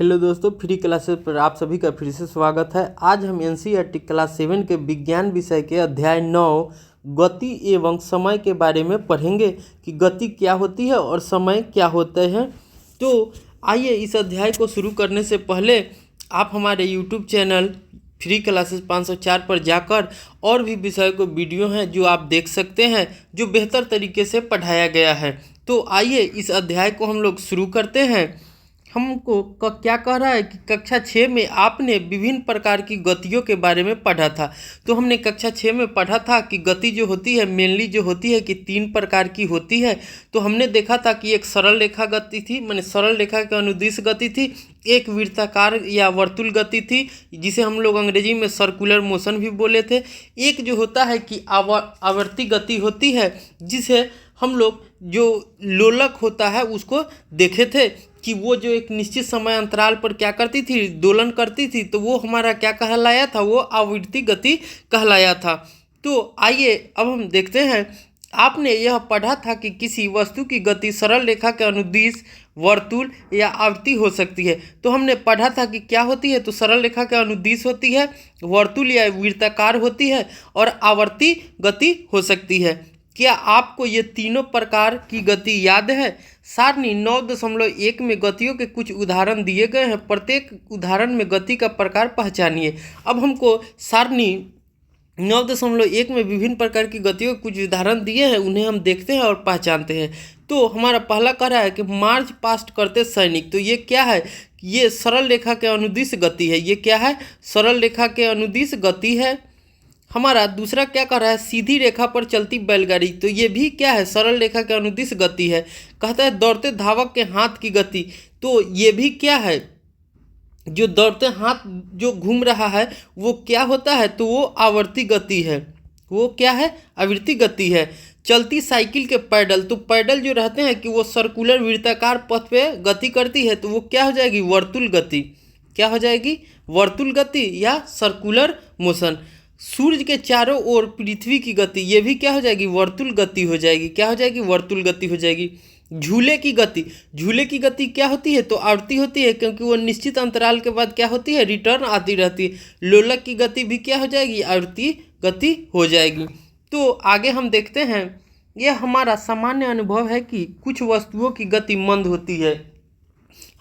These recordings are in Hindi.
हेलो दोस्तों, फ्री क्लासेस पर आप सभी का फिर से स्वागत है। आज हम एनसीईआरटी क्लास 7 के विज्ञान विषय के अध्याय 9 गति एवं समय के बारे में पढ़ेंगे कि गति क्या होती है और समय क्या होते हैं। तो आइए इस अध्याय को शुरू करने से पहले आप हमारे यूट्यूब चैनल फ्री क्लासेस 504 पर जाकर और भी विषय को वीडियो हैं जो आप देख सकते हैं, जो बेहतर तरीके से पढ़ाया गया है। तो आइए इस अध्याय को हम लोग शुरू करते हैं। हमको क्या कह रहा है कि कक्षा 6 में आपने विभिन्न प्रकार की गतियों के बारे में पढ़ा था। तो हमने कक्षा 6 में पढ़ा था कि गति जो होती है मेनली जो होती है कि 3 प्रकार की होती है। तो हमने देखा था कि एक सरल रेखा गति थी, माने सरल रेखा के अनुदिश गति थी, एक वृत्ताकार या वर्तुल गति थी जिसे हम लोग अंग्रेजी में सर्कुलर मोशन भी बोले थे। एक जो होता है कि आवर्ती गति होती है, जिसे हम लोग जो लोलक होता है उसको देखे थे कि वो जो एक निश्चित समय अंतराल पर क्या करती थी, दोलन करती थी। तो वो हमारा क्या कहलाया था, वो आवर्ती गति कहलाया था। तो आइए अब हम देखते हैं। आपने यह पढ़ा था कि किसी वस्तु की गति सरल रेखा के अनुदिश, वर्तुल या आवर्ती हो सकती है। तो हमने पढ़ा था कि क्या होती है, तो सरल रेखा के अनुदिश होती है, वर्तुल या वृत्ताकार होती है और आवर्ती गति हो सकती है। क्या आपको ये तीनों प्रकार की गति याद है? सारणी 9.1 में गतियों के कुछ उदाहरण दिए गए हैं। प्रत्येक उदाहरण में गति का प्रकार पहचानिए। अब हमको सारणी 9.1 में विभिन्न प्रकार की गतियों के कुछ उदाहरण दिए हैं, उन्हें हम देखते हैं और पहचानते हैं। तो हमारा पहला कह रहा है कि मार्च पास्ट करते सैनिक। तो ये क्या है? ये सरल रेखा के अनुदिश गति है। ये क्या है? सरल रेखा के अनुदिश गति है। हमारा दूसरा क्या कर रहा है? सीधी रेखा पर चलती बैलगाड़ी। तो ये भी क्या है? सरल रेखा के अनुदिश गति है। कहता है दौड़ते धावक के हाथ की गति। तो ये भी क्या है? जो दौड़ते हाथ जो घूम रहा है वो क्या होता है? तो वो आवर्ती गति है। वो क्या है? आवर्ती गति है। चलती साइकिल के पैडल। तो पैडल जो रहते हैं कि वो सर्कुलर वृत्ताकार पथ पे गति करती है, तो वो क्या हो जाएगी? वर्तुल गति। क्या हो जाएगी? वर्तुल गति या सर्कुलर मोशन। सूर्य के चारों ओर पृथ्वी की गति, ये भी क्या हो जाएगी? वर्तुल गति हो जाएगी। क्या हो जाएगी? वर्तुल गति हो जाएगी। झूले की गति। झूले की गति क्या होती है? तो आवर्ती होती है, क्योंकि वो निश्चित अंतराल के बाद क्या होती है? रिटर्न आती रहती है। लोलक की गति भी क्या हो जाएगी? आवर्ती गति हो जाएगी। तो आगे हम देखते हैं। यह हमारा सामान्य अनुभव है कि कुछ वस्तुओं की गति मंद होती है।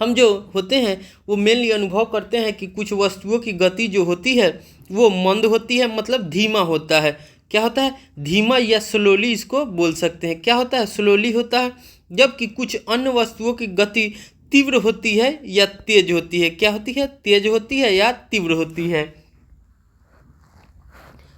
हम जो होते हैं वो मेनली अनुभव करते हैं कि कुछ वस्तुओं की गति जो होती है वो मंद होती है, मतलब धीमा होता है। क्या होता है? धीमा या स्लोली इसको बोल सकते हैं। क्या होता है? स्लोली होता है। जबकि कुछ अन्य वस्तुओं की गति तीव्र होती है या तेज होती है। क्या होती है? तेज होती है या तीव्र होती है।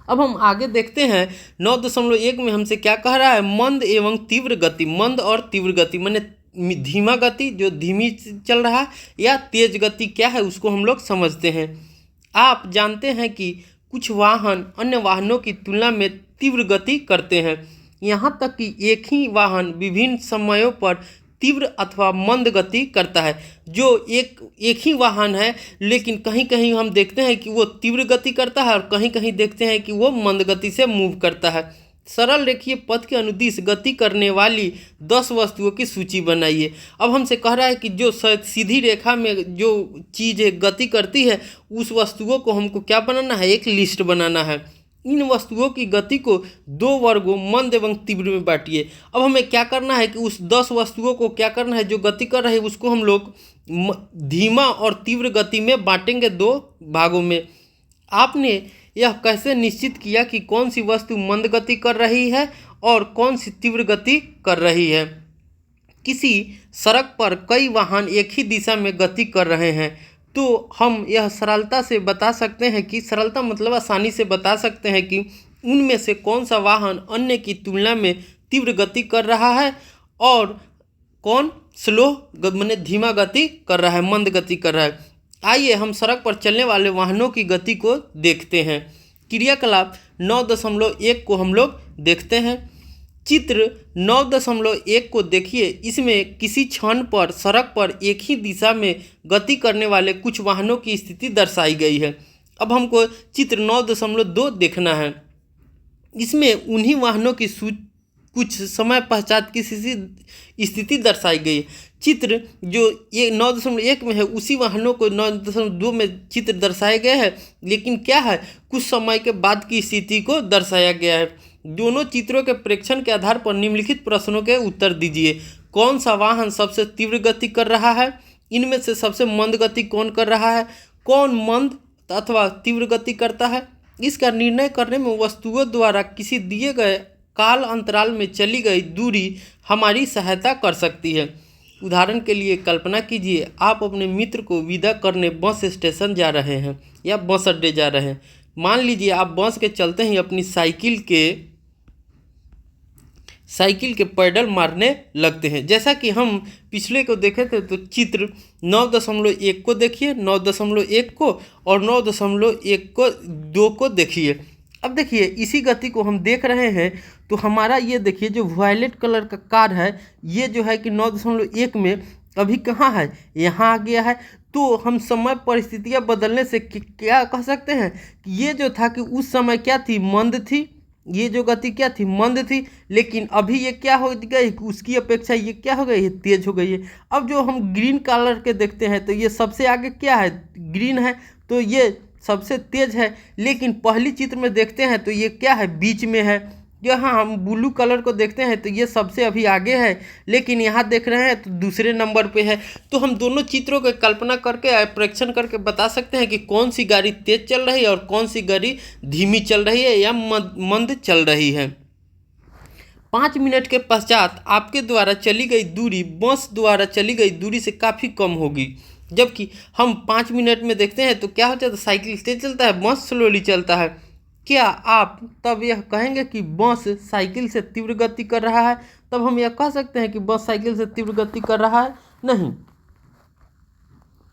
अब हम आगे देखते हैं 9.1 में हमसे क्या कह रहा है? मंद एवं तीव्र गति। मंद और तीव्र गति माने धीमा गति जो धीमी चल रहा है, या तेज गति क्या है उसको हम लोग समझते हैं। आप जानते हैं कि कुछ वाहन अन्य वाहनों की तुलना में तीव्र गति करते हैं। यहाँ तक कि एक ही वाहन विभिन्न समयों पर तीव्र अथवा मंद गति करता है। जो एक ही वाहन है, लेकिन कहीं कहीं हम देखते हैं कि वो तीव्र गति करता है और कहीं कहीं देखते हैं कि वो मंद गति से मूव करता है। सरल रेखीय पथ के अनुदिश गति करने वाली 10 वस्तुओं की सूची बनाइए। अब हमसे कह रहा है कि जो सीधी रेखा में जो चीज़ गति करती है उस वस्तुओं को हमको क्या बनाना है? एक लिस्ट बनाना है। इन वस्तुओं की गति को 2 वर्गों मंद एवं तीव्र में बांटिए। अब हमें क्या करना है कि उस 10 वस्तुओं को क्या करना है? जो गति कर रहे हैं उसको हम लोग धीमा और तीव्र गति में बांटेंगे 2 भागों में। आपने यह कैसे निश्चित किया कि कौन सी वस्तु मंद गति कर रही है और कौन सी तीव्र गति कर रही है? किसी सड़क पर कई वाहन एक ही दिशा में गति कर रहे हैं, तो हम यह सरलता से बता सकते हैं कि, सरलता मतलब आसानी से बता सकते हैं कि उनमें से कौन सा वाहन अन्य की तुलना में तीव्र गति कर रहा है और कौन स्लो माने धीमा गति कर रहा है, मंद गति कर रहा है। आइए हम सड़क पर चलने वाले वाहनों की गति को देखते हैं। क्रियाकलाप 9.1 को हम लोग देखते हैं। चित्र 9.1 को देखिए। इसमें किसी क्षण पर सड़क पर एक ही दिशा में गति करने वाले कुछ वाहनों की स्थिति दर्शाई गई है। अब हमको चित्र 9.2 देखना है। इसमें उन्हीं वाहनों की कुछ समय पश्चात की स्थिति दर्शाई गई है। चित्र जो ये 9.1 में है उसी वाहनों को 9.2 में चित्र दर्शाए गए हैं, लेकिन क्या है कुछ समय के बाद की स्थिति को दर्शाया गया है। दोनों चित्रों के प्रेक्षण के आधार पर निम्नलिखित प्रश्नों के उत्तर दीजिए। कौन सा वाहन सबसे तीव्र गति कर रहा है? इनमें से सबसे मंद गति कौन कर रहा है? कौन मंद अथवा तीव्र गति करता है? इसका निर्णय करने में वस्तुओं द्वारा किसी दिए गए काल अंतराल में चली गई दूरी हमारी सहायता कर सकती है। उदाहरण के लिए कल्पना कीजिए आप अपने मित्र को विदा करने बस स्टेशन जा रहे हैं या बस अड्डे जा रहे हैं। मान लीजिए आप बस के चलते ही अपनी साइकिल के पैडल मारने लगते हैं। जैसा कि हम पिछले को देखे थे तो चित्र 9.1 को देखिए, 9.1 को और 9.1 को 2 को देखिए। अब देखिए इसी गति को हम देख रहे हैं तो हमारा ये देखिए जो वायलेट कलर का कार है ये जो है कि 9.1 में अभी कहाँ है, यहाँ आ गया है। तो हम समय परिस्थितियाँ बदलने से क्या कह सकते हैं कि ये जो था कि उस समय क्या थी, मंद थी। ये जो गति क्या थी, मंद थी, लेकिन अभी ये क्या हो गई, उसकी अपेक्षा ये क्या हो गई है, तेज हो गई है। अब जो हम ग्रीन कलर के देखते हैं तो ये सबसे आगे क्या है, ग्रीन है, तो ये सबसे तेज है। लेकिन पहली चित्र में देखते हैं तो ये क्या है, बीच में है। यहाँ हम ब्लू कलर को देखते हैं तो ये सबसे अभी आगे है, लेकिन यहाँ देख रहे हैं तो दूसरे नंबर पे है। तो हम दोनों चित्रों की कल्पना करके प्रेक्षण करके बता सकते हैं कि कौन सी गाड़ी तेज चल रही है और कौन सी गाड़ी धीमी चल रही है या मंद चल रही है। 5 मिनट के पश्चात आपके द्वारा चली गई दूरी बस द्वारा चली गई दूरी से काफ़ी कम होगी। जबकि हम 5 मिनट में देखते हैं तो क्या होता है, साइकिल तेज चलता है, बस स्लोली चलता है। क्या आप तब यह कहेंगे कि बस साइकिल से तीव्र गति कर रहा है? तब हम यह कह सकते हैं कि बस साइकिल से तीव्र गति कर रहा है? नहीं।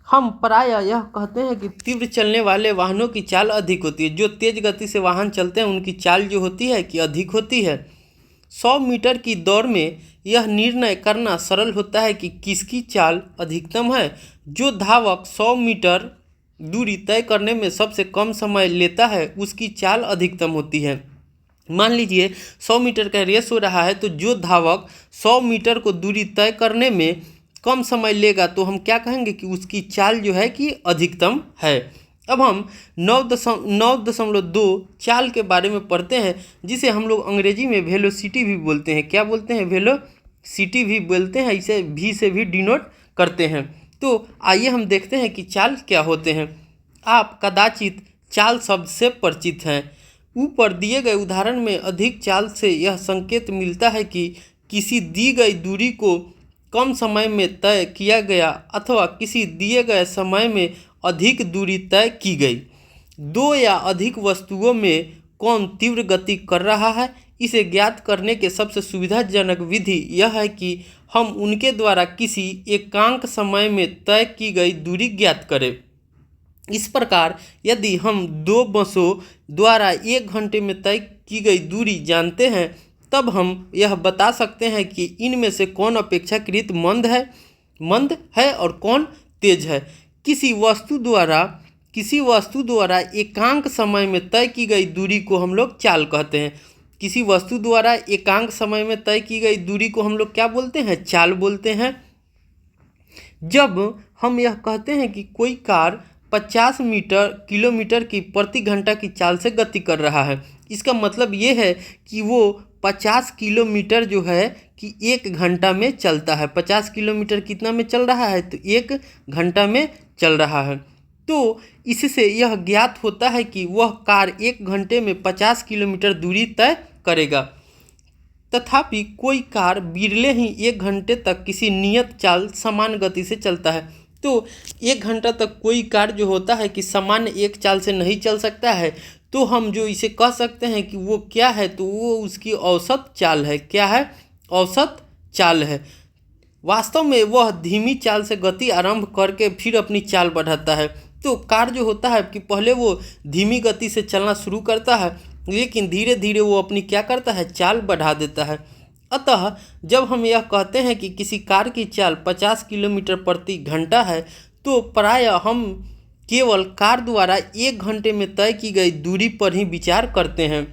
हम प्रायः यह कहते हैं कि तीव्र चलने वाले वाहनों की चाल अधिक होती है। जो तेज गति से वाहन चलते हैं उनकी चाल जो होती है कि अधिक होती है। 100 मीटर की दौड़ में यह निर्णय करना सरल होता है कि किसकी चाल अधिकतम है। जो धावक 100 मीटर दूरी तय करने में सबसे कम समय लेता है उसकी चाल अधिकतम होती है। मान लीजिए 100 मीटर का रेस हो रहा है तो जो धावक 100 मीटर को दूरी तय करने में कम समय लेगा तो हम क्या कहेंगे कि उसकी चाल जो है कि अधिकतम है। अब हम 9.2 चाल के बारे में पढ़ते हैं, जिसे हम लोग अंग्रेजी में वेलोसिटी भी बोलते हैं। क्या बोलते हैं, वेलोसिटी भी बोलते हैं, इसे भी से भी डिनोट करते हैं। तो आइए हम देखते हैं कि चाल क्या होते हैं। आप कदाचित चाल शब्द से परिचित हैं। ऊपर दिए गए उदाहरण में अधिक चाल से यह संकेत मिलता है कि किसी दी गई दूरी को कम समय में तय किया गया अथवा किसी दिए गए समय में अधिक दूरी तय की गई। 2 या अधिक वस्तुओं में कौन तीव्र गति कर रहा है, इसे ज्ञात करने के सबसे सुविधाजनक विधि यह है कि हम उनके द्वारा किसी एकांक समय में तय की गई दूरी ज्ञात करें। इस प्रकार यदि हम 2 बसों द्वारा 1 घंटे में तय की गई दूरी जानते हैं तब हम यह बता सकते हैं कि इनमें से कौन अपेक्षाकृत मंद है और कौन तेज है। किसी वस्तु द्वारा एकांक समय में तय की गई दूरी को हम लोग चाल कहते हैं। किसी वस्तु द्वारा एकांक समय में तय की गई दूरी को हम लोग क्या बोलते हैं, चाल बोलते हैं। जब हम यह कहते हैं कि कोई कार 50 किलोमीटर की प्रति घंटा की चाल से गति कर रहा है, इसका मतलब ये है कि वो 50 किलोमीटर जो है कि 1 घंटा में चलता है। 50 किलोमीटर कितना में चल रहा है, तो 1 घंटा में चल रहा है। तो इससे यह ज्ञात होता है कि वह कार 1 घंटे में 50 किलोमीटर दूरी तय करेगा। तथापि कोई कार बिरले ही 1 घंटे तक किसी नियत चाल समान गति से चलता है। तो 1 घंटा तक कोई कार जो होता है कि सामान्य एक चाल से नहीं चल सकता है, तो हम जो इसे कह सकते हैं कि वो क्या है, तो वो उसकी औसत चाल है। क्या है, औसत चाल है। वास्तव में वह धीमी चाल से गति आरंभ करके फिर अपनी चाल बढ़ाता है। तो कार जो होता है कि पहले वो धीमी गति से चलना शुरू करता है, लेकिन धीरे धीरे वो अपनी क्या करता है, चाल बढ़ा देता है। अतः जब हम यह कहते हैं कि किसी कार की चाल 50 किलोमीटर प्रति घंटा है, तो प्रायः हम केवल कार द्वारा 1 घंटे में तय की गई दूरी पर ही विचार करते हैं।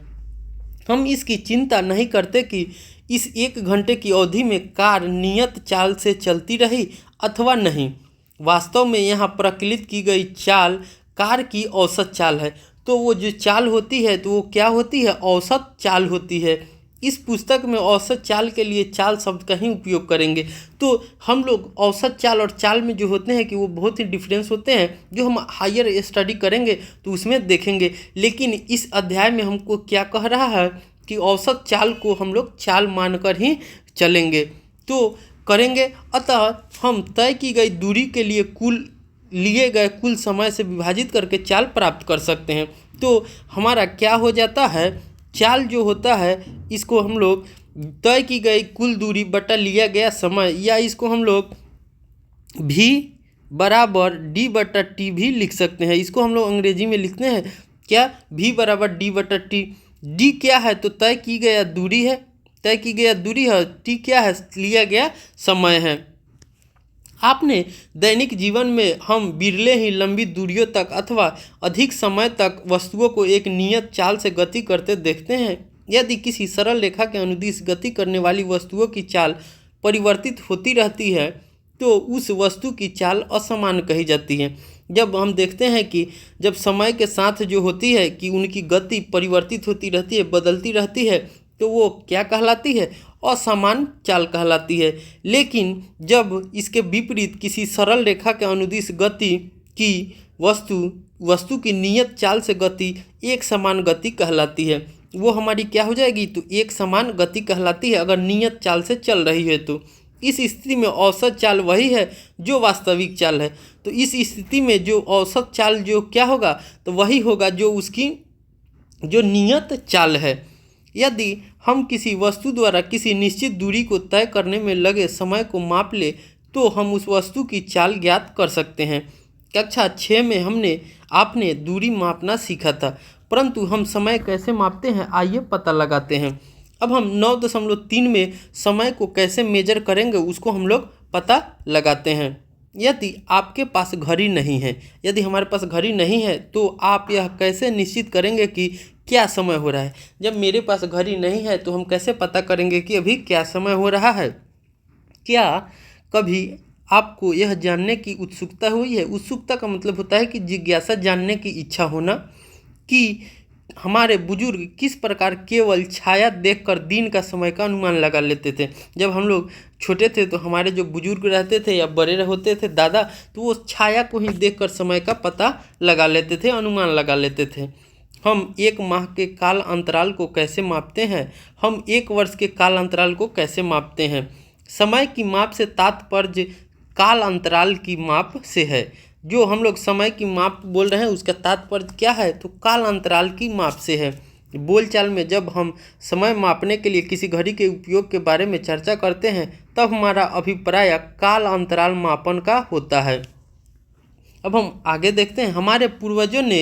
हम इसकी चिंता नहीं करते कि इस 1 घंटे की अवधि में कार नियत चाल से चलती रही अथवा नहीं। वास्तव में यहाँ प्रकलित की गई चाल कार की औसत चाल है। तो वो जो चाल होती है तो वो क्या होती है, औसत चाल होती है। इस पुस्तक में औसत चाल के लिए चाल शब्द का ही उपयोग करेंगे। तो हम लोग औसत चाल और चाल में जो होते हैं कि वो बहुत ही डिफरेंस होते हैं, जो हम हायर स्टडी करेंगे तो उसमें देखेंगे। लेकिन इस अध्याय में हमको क्या कह रहा है कि औसत चाल को हम लोग चाल मानकर ही चलेंगे तो करेंगे। अतः हम तय की गई दूरी के लिए लिए गए कुल समय से विभाजित करके चाल प्राप्त कर सकते हैं। तो हमारा क्या हो जाता है, चाल जो होता है इसको हम लोग तय की गई कुल दूरी बटा लिया गया समय, या इसको हम लोग v बराबर d बटा टी भी लिख सकते हैं। इसको हम लोग अंग्रेजी में लिखते हैं क्या, v बराबर d बटा टी। d क्या है, तो तय की गया दूरी है, t क्या है, लिया गया समय है। आपने दैनिक जीवन में हम बिरले ही लंबी दूरियों तक अथवा अधिक समय तक वस्तुओं को एक नियत चाल से गति करते देखते हैं। यदि किसी सरल रेखा के अनुदिश गति करने वाली वस्तुओं की चाल परिवर्तित होती रहती है तो उस वस्तु की चाल असमान कही जाती है। जब हम देखते हैं कि जब समय के साथ जो होती है कि उनकी गति परिवर्तित होती रहती है, बदलती रहती है, तो वो क्या कहलाती है, असमान चाल कहलाती है। लेकिन जब इसके विपरीत किसी सरल रेखा के अनुदिश गति की वस्तु की नियत चाल से गति एक समान गति कहलाती है। वो हमारी क्या हो जाएगी, तो एक समान गति कहलाती है अगर नियत चाल से चल रही है। तो इस स्थिति में औसत चाल वही है जो वास्तविक चाल है। तो इस स्थिति में जो औसत चाल जो क्या होगा, तो वही होगा जो उसकी जो नियत चाल है। यदि हम किसी वस्तु द्वारा किसी निश्चित दूरी को तय करने में लगे समय को माप ले तो हम उस वस्तु की चाल ज्ञात कर सकते हैं। कक्षा 6 में आपने दूरी मापना सीखा था, परंतु हम समय कैसे मापते हैं आइए पता लगाते हैं। अब हम 9.3 में समय को कैसे मेजर करेंगे उसको हम लोग पता लगाते हैं। यदि आपके पास घड़ी नहीं है, यदि हमारे पास घड़ी नहीं है तो आप यह कैसे निश्चित करेंगे कि क्या समय हो रहा है। जब मेरे पास घड़ी नहीं है तो हम कैसे पता करेंगे कि अभी क्या समय हो रहा है। क्या कभी आपको यह जानने की उत्सुकता हुई है, उत्सुकता का मतलब होता है कि जिज्ञासा, जानने की इच्छा होना, कि हमारे बुजुर्ग किस प्रकार केवल छाया देखकर दिन का समय का अनुमान लगा लेते थे। जब हम लोग छोटे थे तो हमारे जो बुजुर्ग रहते थे या बड़े होते थे दादा, तो वो छाया को ही देखकर समय का पता लगा लेते थे, अनुमान लगा लेते थे। हम 1 माह के काल अंतराल को कैसे मापते हैं, हम 1 वर्ष के काल अंतराल को कैसे मापते हैं। समय की माप से तात्पर्य काल अंतराल की माप से है। जो हम लोग समय की माप बोल रहे हैं उसका तात्पर्य क्या है, तो काल अंतराल की माप से है। बोलचाल में जब हम समय मापने के लिए किसी घड़ी के उपयोग के बारे में चर्चा करते हैं तब हमारा अभिप्राय काल अंतराल मापन का होता है। अब हम आगे देखते हैं। हमारे पूर्वजों ने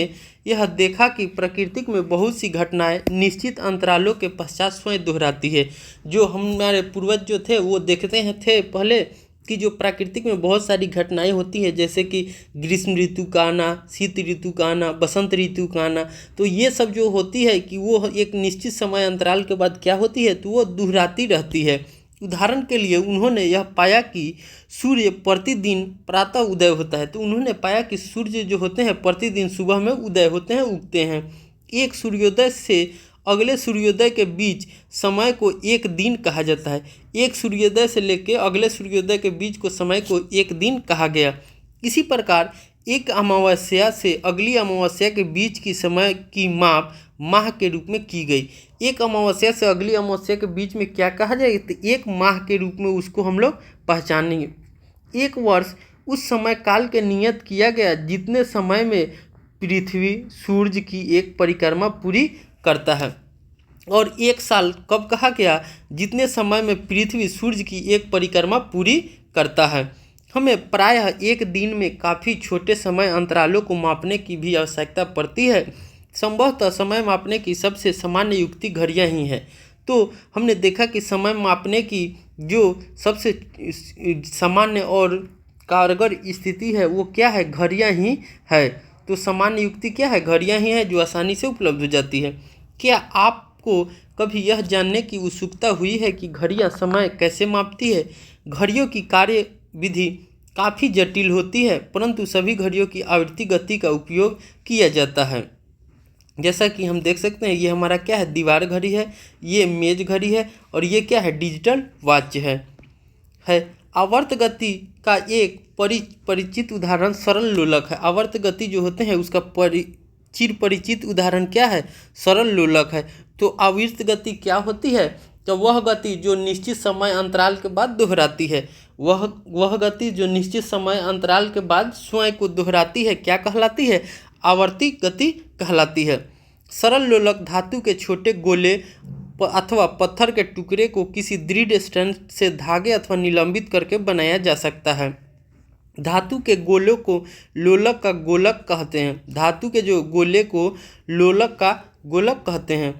यह देखा कि प्रकृति में बहुत सी घटनाएं निश्चित अंतरालों के पश्चात स्वयं दोहराती है। जो हमारे पूर्वज जो थे वो देखते हैं थे पहले कि जो प्राकृतिक में बहुत सारी घटनाएं होती है, जैसे कि ग्रीष्म ऋतु का आना, शीत ऋतु का आना, बसंत ऋतु का आना, तो ये सब जो होती है कि वो एक निश्चित समय अंतराल के बाद क्या होती है, तो वो दोहराती रहती है। उदाहरण के लिए उन्होंने यह पाया कि सूर्य प्रतिदिन प्रातः उदय होता है। तो उन्होंने पाया कि सूर्य जो होते हैं प्रतिदिन सुबह में उदय होते हैं, उगते हैं। एक सूर्योदय से अगले सूर्योदय के बीच समय को एक दिन कहा जाता है। एक सूर्योदय से लेकर अगले सूर्योदय के बीच को समय को एक दिन कहा गया। इसी प्रकार एक अमावस्या से अगली अमावस्या के बीच की समय की माप माह के रूप में की गई। एक अमावस्या से अगली अमावस्या के बीच में क्या कहा जाएगा, तो एक माह के रूप में उसको हम लोग पहचानेंगे। एक वर्ष उस समय काल के नियत किया गया जितने समय में पृथ्वी सूर्य की एक परिक्रमा पूरी करता है। और एक साल कब कहा गया, जितने समय में पृथ्वी सूर्य की एक परिक्रमा पूरी करता है। हमें प्रायः एक दिन में काफ़ी छोटे समय अंतरालों को मापने की भी आवश्यकता पड़ती है। संभवतः समय मापने की सबसे सामान्य युक्ति घड़ियाँ ही हैं। तो हमने देखा कि समय मापने की जो सबसे सामान्य और कारगर स्थिति है वो क्या है, घड़ियाँ ही है। तो सामान्य युक्ति क्या है, घड़ियाँ ही है जो आसानी से उपलब्ध हो जाती है। क्या आपको आपको कभी यह जानने की उत्सुकता हुई है कि घड़ियाँ समय कैसे मापती है? घड़ियों की कार्य विधि काफ़ी जटिल होती है, परंतु सभी घड़ियों की आवृत्ति गति का उपयोग किया जाता है। जैसा कि हम देख सकते हैं, ये हमारा क्या है, दीवार घड़ी है, ये मेज घड़ी है, और ये क्या है, डिजिटल वॉच है। आवर्त गति का एक परिचित उदाहरण सरल लोलक है। आवर्त गति जो होते हैं उसका चिर परिचित उदाहरण क्या है, सरल लोलक है। तो आवर्त गति क्या होती है? तो वह गति जो निश्चित समय अंतराल के बाद दोहराती है, वह गति जो निश्चित समय अंतराल के बाद स्वयं को दोहराती है, क्या कहलाती है? आवर्ती गति कहलाती है। सरल लोलक धातु के छोटे गोले अथवा पत्थर के टुकड़े को किसी दृढ़ स्ट्रैंड से धागे अथवा निलंबित करके बनाया जा सकता है। धातु के गोलों को लोलक का गोलक कहते हैं। धातु के जो गोले को लोलक का गोलक कहते हैं।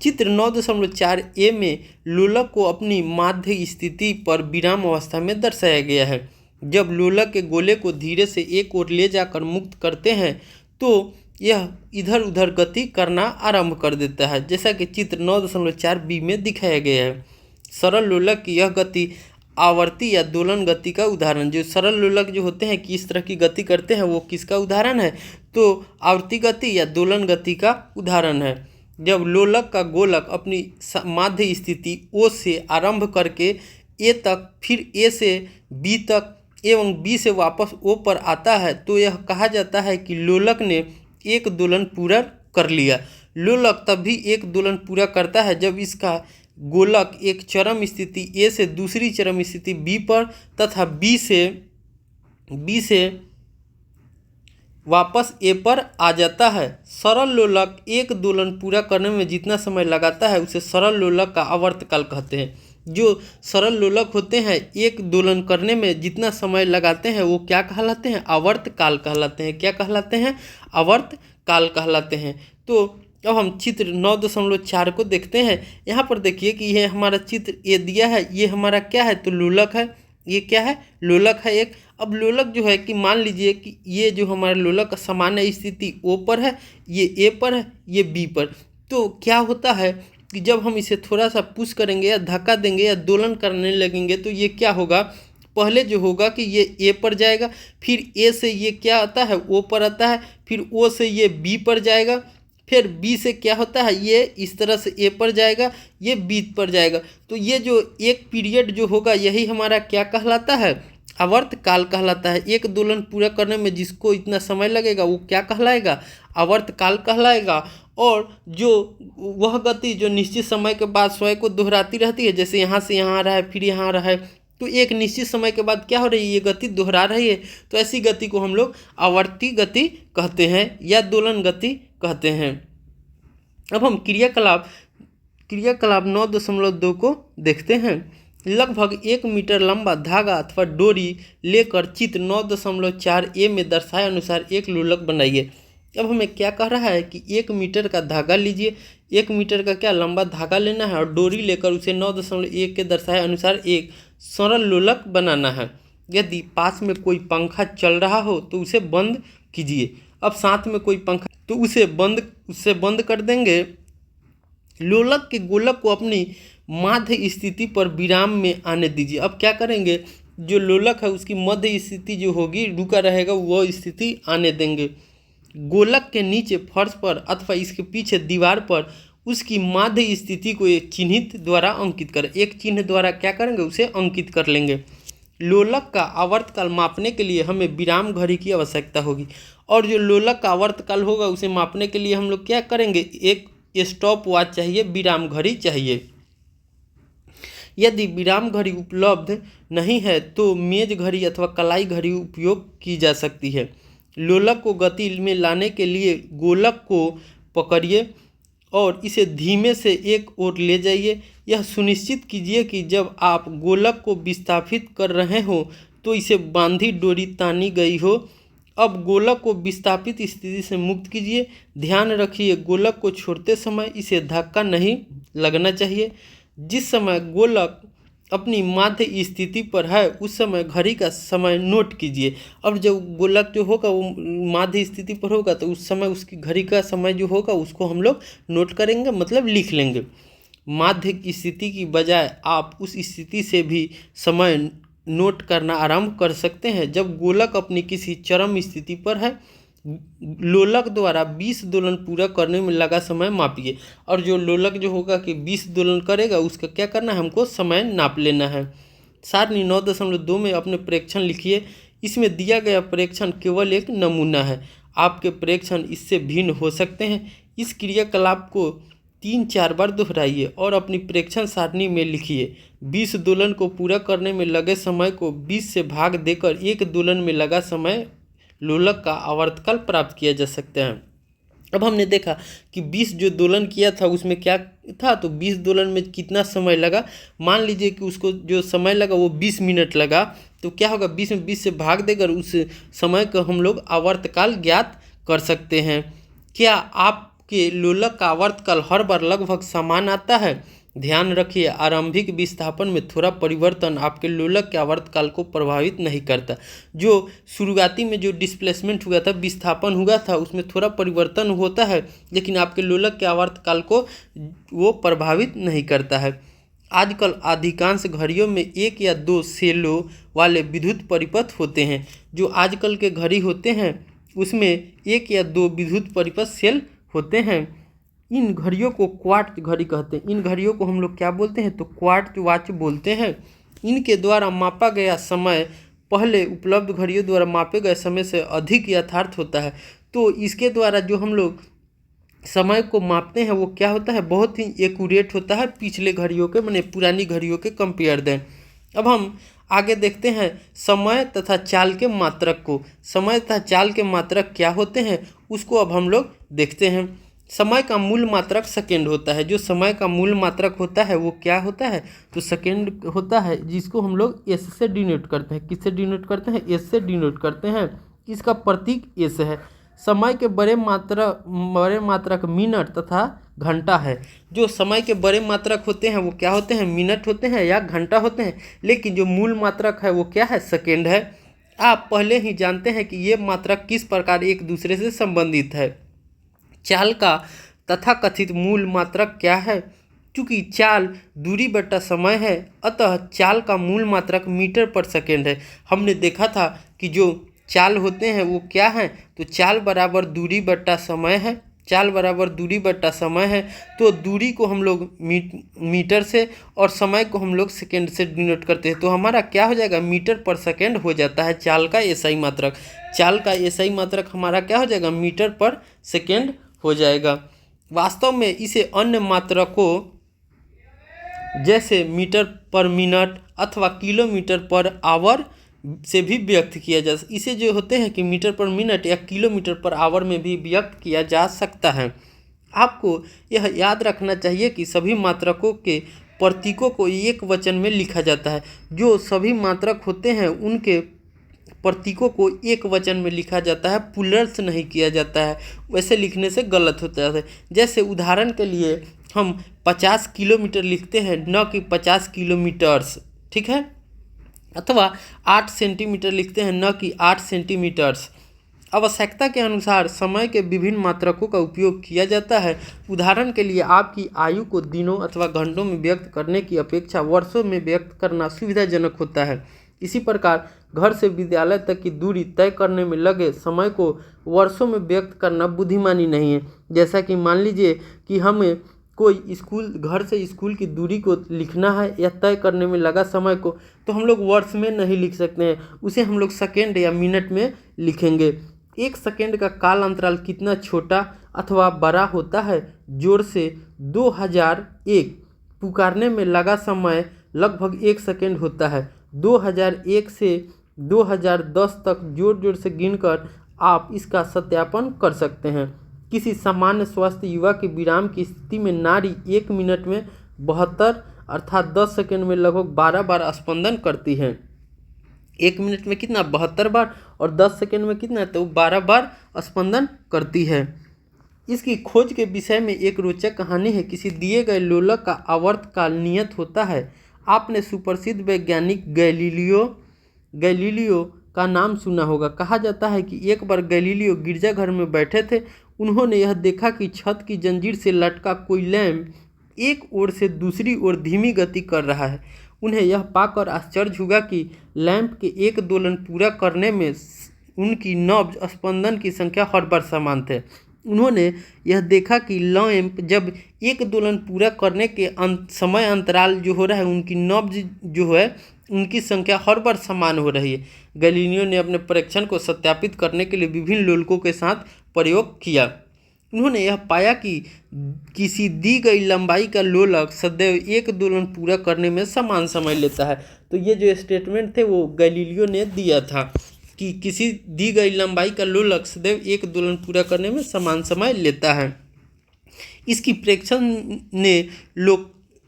चित्र 9.4 में लोलक को अपनी माध्य स्थिति पर विराम अवस्था में दर्शाया गया है। जब लोलक के गोले को धीरे से एक ओर ले जाकर मुक्त करते हैं तो यह इधर उधर गति करना आरंभ कर देता है, जैसा कि चित्र 9.4 में दिखाया गया है। सरल लोलक की यह गति आवर्ती या दोलन गति का उदाहरण, जो सरल लोलक जो होते हैं कि इस तरह की गति करते हैं, वो किसका उदाहरण है? तो आवर्ती गति या दोलन गति का उदाहरण है। जब लोलक का गोलक अपनी माध्य स्थिति O से आरंभ करके A तक, फिर A से B तक एवं B से वापस O पर आता है, तो यह कहा जाता है कि लोलक ने एक दोलन पूरा कर लिया। लोलक तब भी एक दोलन पूरा करता है जब इसका गोलक एक चरम स्थिति A से दूसरी चरम स्थिति B पर तथा B से वापस A पर आ जाता है। सरल लोलक एक दोलन पूरा करने में जितना समय लगाता है उसे सरल लोलक का आवर्तकाल कहते हैं। जो सरल लोलक होते हैं एक दोलन करने में जितना समय लगाते हैं वो क्या कहलाते हैं? आवर्तकाल कहलाते हैं। क्या कहलाते हैं? आवर्तकाल कहलाते हैं। तो अब हम चित्र 9.4 को देखते हैं। यहाँ पर देखिए कि यह हमारा चित्र ये दिया है, ये हमारा क्या है? तो लोलक है। ये क्या है? लोलक है एक। अब लोलक जो है कि मान लीजिए कि ये जो हमारा लोलक का सामान्य स्थिति O पर है, ये A पर है, ये B पर। तो क्या होता है कि जब हम इसे थोड़ा सा पुश करेंगे या धक्का देंगे या दोलन करने लगेंगे तो ये क्या होगा? पहले जो होगा कि ये A पर जाएगा, फिर A से ये क्या आता है? O पर आता है, फिर O से ये B पर जाएगा, फिर B से क्या होता है? ये इस तरह से A पर जाएगा, ये B पर जाएगा। तो ये जो एक पीरियड जो होगा यही हमारा क्या कहलाता है? आवर्तकाल कहलाता है। एक दोलन पूरा करने में जिसको इतना समय लगेगा वो क्या कहलाएगा? आवर्तकाल कहलाएगा। और जो वह गति जो निश्चित समय के बाद स्वयं को दोहराती रहती है, जैसे यहाँ से यहाँ आ रहा है, फिर यहाँ आ रहा है, तो एक निश्चित समय के बाद क्या हो रही है? ये गति दोहरा रही है। तो ऐसी गति को हम लोग आवर्ती गति कहते हैं या दोलन गति कहते हैं। अब हम क्रियाकलाप 9.2 को देखते हैं। लगभग 1 मीटर लंबा धागा अथवा डोरी लेकर चित्र 9.4 में दर्शाए अनुसार एक लोलक बनाइए। अब हमें क्या कह रहा है कि 1 मीटर का धागा लीजिए, 1 मीटर का क्या लंबा धागा लेना है और डोरी लेकर उसे 9.1 के दर्शाए अनुसार एक सरल लोलक बनाना है। यदि पास में कोई पंखा चल रहा हो तो उसे बंद कीजिए। अब साथ में कोई पंखा तो उससे बंद कर देंगे। लोलक के गोलक को अपनी माध्य स्थिति पर विराम में आने दीजिए। अब क्या करेंगे? जो लोलक है उसकी मध्य स्थिति जो होगी रुका रहेगा, वह स्थिति आने देंगे। गोलक के नीचे फर्श पर अथवा इसके पीछे दीवार पर उसकी माध्य स्थिति को एक चिन्हित द्वारा अंकित करें। एक चिन्ह द्वारा क्या करेंगे? उसे अंकित कर लेंगे। लोलक का आवर्तकाल मापने के लिए हमें विराम घड़ी की आवश्यकता होगी, और जो लोलक का आवर्तकाल होगा उसे मापने के लिए हम लोग क्या करेंगे? एक स्टॉप वॉच चाहिए, विराम घड़ी चाहिए। यदि विराम घड़ी उपलब्ध नहीं है तो मेज घड़ी अथवा कलाई घड़ी उपयोग की जा सकती है। लोलक को गति में लाने के लिए गोलक को पकड़िए और इसे धीमे से एक ओर ले जाइए। यह सुनिश्चित कीजिए कि जब आप गोलक को विस्थापित कर रहे हो तो इसे बांधी डोरी तानी गई हो। अब गोलक को विस्थापित स्थिति से मुक्त कीजिए। ध्यान रखिए गोलक को छोड़ते समय इसे धक्का नहीं लगना चाहिए। जिस समय गोलक अपनी माध्य स्थिति पर है उस समय घड़ी का समय नोट कीजिए। अब जब गोलक जो होगा वो माध्य स्थिति पर होगा तो उस समय उसकी घड़ी का समय जो होगा उसको हम लोग नोट करेंगे, मतलब लिख लेंगे। माध्य स्थिति की बजाय आप उस स्थिति से भी समय नोट करना आरंभ कर सकते हैं। जब गोलक अपनी किसी चरम स्थिति पर है, लोलक द्वारा 20 दोलन पूरा करने में लगा समय मापिए। और जो लोलक जो होगा कि 20 दोलन करेगा उसका क्या करना है, हमको समय नाप लेना है। सारणी 9.2 में अपने प्रेक्षण लिखिए। इसमें दिया गया प्रेक्षण केवल एक नमूना है, आपके प्रेक्षण इससे भिन्न हो सकते हैं। इस क्रियाकलाप को 3-4 बार दोहराइए और अपनी प्रेक्षण सारणी में लिखिए। 20 दोलन को पूरा करने में लगे समय को 20 से भाग देकर एक दोलन में लगा समय लोलक का आवर्तकाल प्राप्त किया जा सकता है। अब हमने देखा कि 20 जो दोलन किया था उसमें क्या था, तो 20 दोलन में कितना समय लगा। मान लीजिए कि उसको जो समय लगा वो 20 मिनट लगा, तो क्या होगा, 20 में 20 से भाग देकर उस समय को हम लोग आवर्तकाल ज्ञात कर सकते हैं। क्या आपके लोलक का आवर्तकाल हर बार लगभग समान आता है? ध्यान रखिए, आरंभिक विस्थापन में थोड़ा परिवर्तन आपके लोलक के आवर्तकाल को प्रभावित नहीं करता। जो शुरुआती में जो डिस्प्लेसमेंट हुआ था, विस्थापन हुआ था, उसमें थोड़ा परिवर्तन होता है, लेकिन आपके लोलक के आवर्तकाल को वो प्रभावित नहीं करता है। आजकल अधिकांश घड़ियों में 1 या 2 सेलों वाले विद्युत परिपथ होते हैं। जो आजकल के घड़ी होते हैं उसमें 1 या 2 विद्युत परिपथ सेल होते हैं। इन घड़ियों को क्वार्ट्ज घड़ी कहते हैं। इन घड़ियों को हम लोग क्या बोलते हैं, तो क्वार्ट्ज वॉच बोलते हैं। इनके द्वारा मापा गया समय पहले उपलब्ध घड़ियों द्वारा मापे गए समय से अधिक यथार्थ होता है। तो इसके द्वारा जो हम लोग समय को मापते हैं वो क्या होता है, बहुत ही एक्यूरेट होता है पिछले घड़ियों के, माने पुरानी घड़ियों के कंपेयर दें। अब हम आगे देखते हैं समय तथा चाल के मात्रक को। समय तथा चाल के मात्रक क्या होते हैं उसको अब हम लोग देखते हैं। समय का मूल मात्रक सेकेंड होता है। जो समय का मूल मात्रक होता है वो क्या होता है, तो सेकेंड होता है, जिसको हम लोग एस से डिनोट करते हैं। किससे डिनोट करते हैं, एस से डिनोट करते हैं। इसका प्रतीक एस है। समय के बड़े मात्रक मिनट तथा घंटा है। जो समय के बड़े मात्रक होते हैं वो क्या होते हैं, मिनट होते हैं या घंटा होते हैं, लेकिन जो मूल मात्रक है वो क्या है, सेकेंड है। आप पहले ही जानते हैं कि ये मात्रक किस प्रकार एक दूसरे से संबंधित है। चाल का तथाकथित मूल मात्रक क्या है? चूँकि चाल दूरी बटा समय है, अतः चाल का मूल मात्रक मीटर पर सेकेंड है। हमने देखा था कि जो चाल होते हैं वो क्या है, तो चाल बराबर दूरी बटा समय है। चाल बराबर दूरी बटा समय है, तो दूरी को हम लोग मीटर से और समय को हम लोग सेकेंड से डिनोट करते हैं। तो हमारा क्या हो जाएगा, मीटर पर सेकेंड हो जाता है चाल का एसआई मात्रक। चाल का एसआई मात्रक हमारा क्या हो जाएगा, मीटर पर सेकेंड हो जाएगा। वास्तव में इसे अन्य मात्रकों जैसे मीटर पर मिनट अथवा किलोमीटर पर आवर से भी व्यक्त किया जा सकता है। इसे जो होते हैं कि मीटर पर मिनट या किलोमीटर पर आवर में भी व्यक्त किया जा सकता है। आपको यह याद रखना चाहिए कि सभी मात्रकों के प्रतीकों को एक वचन में लिखा जाता है। जो सभी मात्रक होते हैं उनके प्रतीकों को एक वचन में लिखा जाता है, प्लूरल्स नहीं किया जाता है। वैसे लिखने से गलत होता है। जैसे उदाहरण के लिए हम 50 किलोमीटर लिखते हैं, न कि 50 किलोमीटर्स, ठीक है। अथवा 8 सेंटीमीटर लिखते हैं, न कि 8 सेंटीमीटर्स। आवश्यकता के अनुसार समय के विभिन्न मात्रकों का उपयोग किया जाता है। उदाहरण के लिए आपकी आयु को दिनों अथवा घंटों में व्यक्त करने की अपेक्षा वर्षों में व्यक्त करना सुविधाजनक होता है। इसी प्रकार घर से विद्यालय तक की दूरी तय करने में लगे समय को वर्षों में व्यक्त करना बुद्धिमानी नहीं है। जैसा कि मान लीजिए कि हमें कोई घर से स्कूल की दूरी को लिखना है या तय करने में लगा समय को, तो हम लोग वर्ष में नहीं लिख सकते हैं, उसे हम लोग सेकेंड या मिनट में लिखेंगे। 1 सेकेंड का काल अंतराल कितना छोटा अथवा बड़ा होता है? जोर से 2001 पुकारने में लगा समय लगभग 1 सेकेंड होता है। 2001 से 2010 तक जोर जोर से गिनकर आप इसका सत्यापन कर सकते हैं। किसी सामान्य स्वस्थ युवा के विराम की स्थिति में नाड़ी 1 मिनट में 72 अर्थात 10 सेकेंड में लगभग 12 बार स्पंदन करती है। 1 मिनट में कितना, 72 बार, और 10 सेकेंड में कितना, तो 12 बार स्पंदन करती है। इसकी खोज के विषय में एक रोचक कहानी है। किसी दिए गए लोलक का आवर्तकाल नियत होता है। आपने सुप्रसिद्ध वैज्ञानिक गैलीलियो का नाम सुना होगा। कहा जाता है कि एक बार गैलीलियो गिरजाघर में बैठे थे। उन्होंने यह देखा कि छत की जंजीर से लटका कोई लैंप एक ओर से दूसरी ओर धीमी गति कर रहा है। उन्हें यह पाकर आश्चर्य हुआ कि लैंप के एक दोलन पूरा करने में उनकी नब्ज स्पंदन की संख्या हर बार समान थे। उन्होंने यह देखा कि लैंप जब एक दोलन पूरा करने के समय अंतराल जो हो रहा है, उनकी नब्ज जो है उनकी संख्या हर बार समान हो रही है। गैलीलियो ने अपने परीक्षण को सत्यापित करने के लिए विभिन्न लोलकों के साथ प्रयोग किया। उन्होंने यह पाया कि किसी दी गई लंबाई का लोलक सदैव एक दोलन पूरा करने में समान समय लेता है। तो ये जो स्टेटमेंट थे वो गैलीलियो ने दिया था कि किसी दी गई लंबाई का लोलक सदैव एक दोलन पूरा करने में समान समय लेता है। इसकी प्रेक्षण ने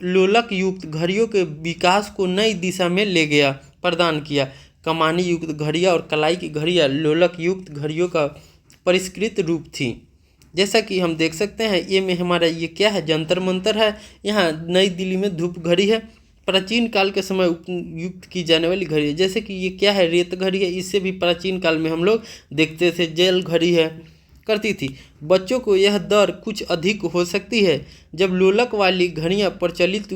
लोलक युक्त घड़ियों के विकास को नई दिशा में ले गया प्रदान किया। कमानी युक्त घड़ियाँ और कलाई की घड़ियाँ लोलक युक्त घड़ियों का परिष्कृत रूप थी। जैसा कि हम देख सकते हैं, ये में हमारा ये क्या है, जंतर मंतर है। यहाँ नई दिल्ली में धूप घड़ी है, प्राचीन काल के समय उपयुक्त की जाने वाली घड़ी है। जैसे कि ये क्या है, रेत घड़ी है। इससे भी प्राचीन काल में हम लोग देखते थे। जल घड़ी है करती थी। बच्चों को यह दर कुछ अधिक हो सकती है। जब लोलक वाली घड़ियाँ प्रचलित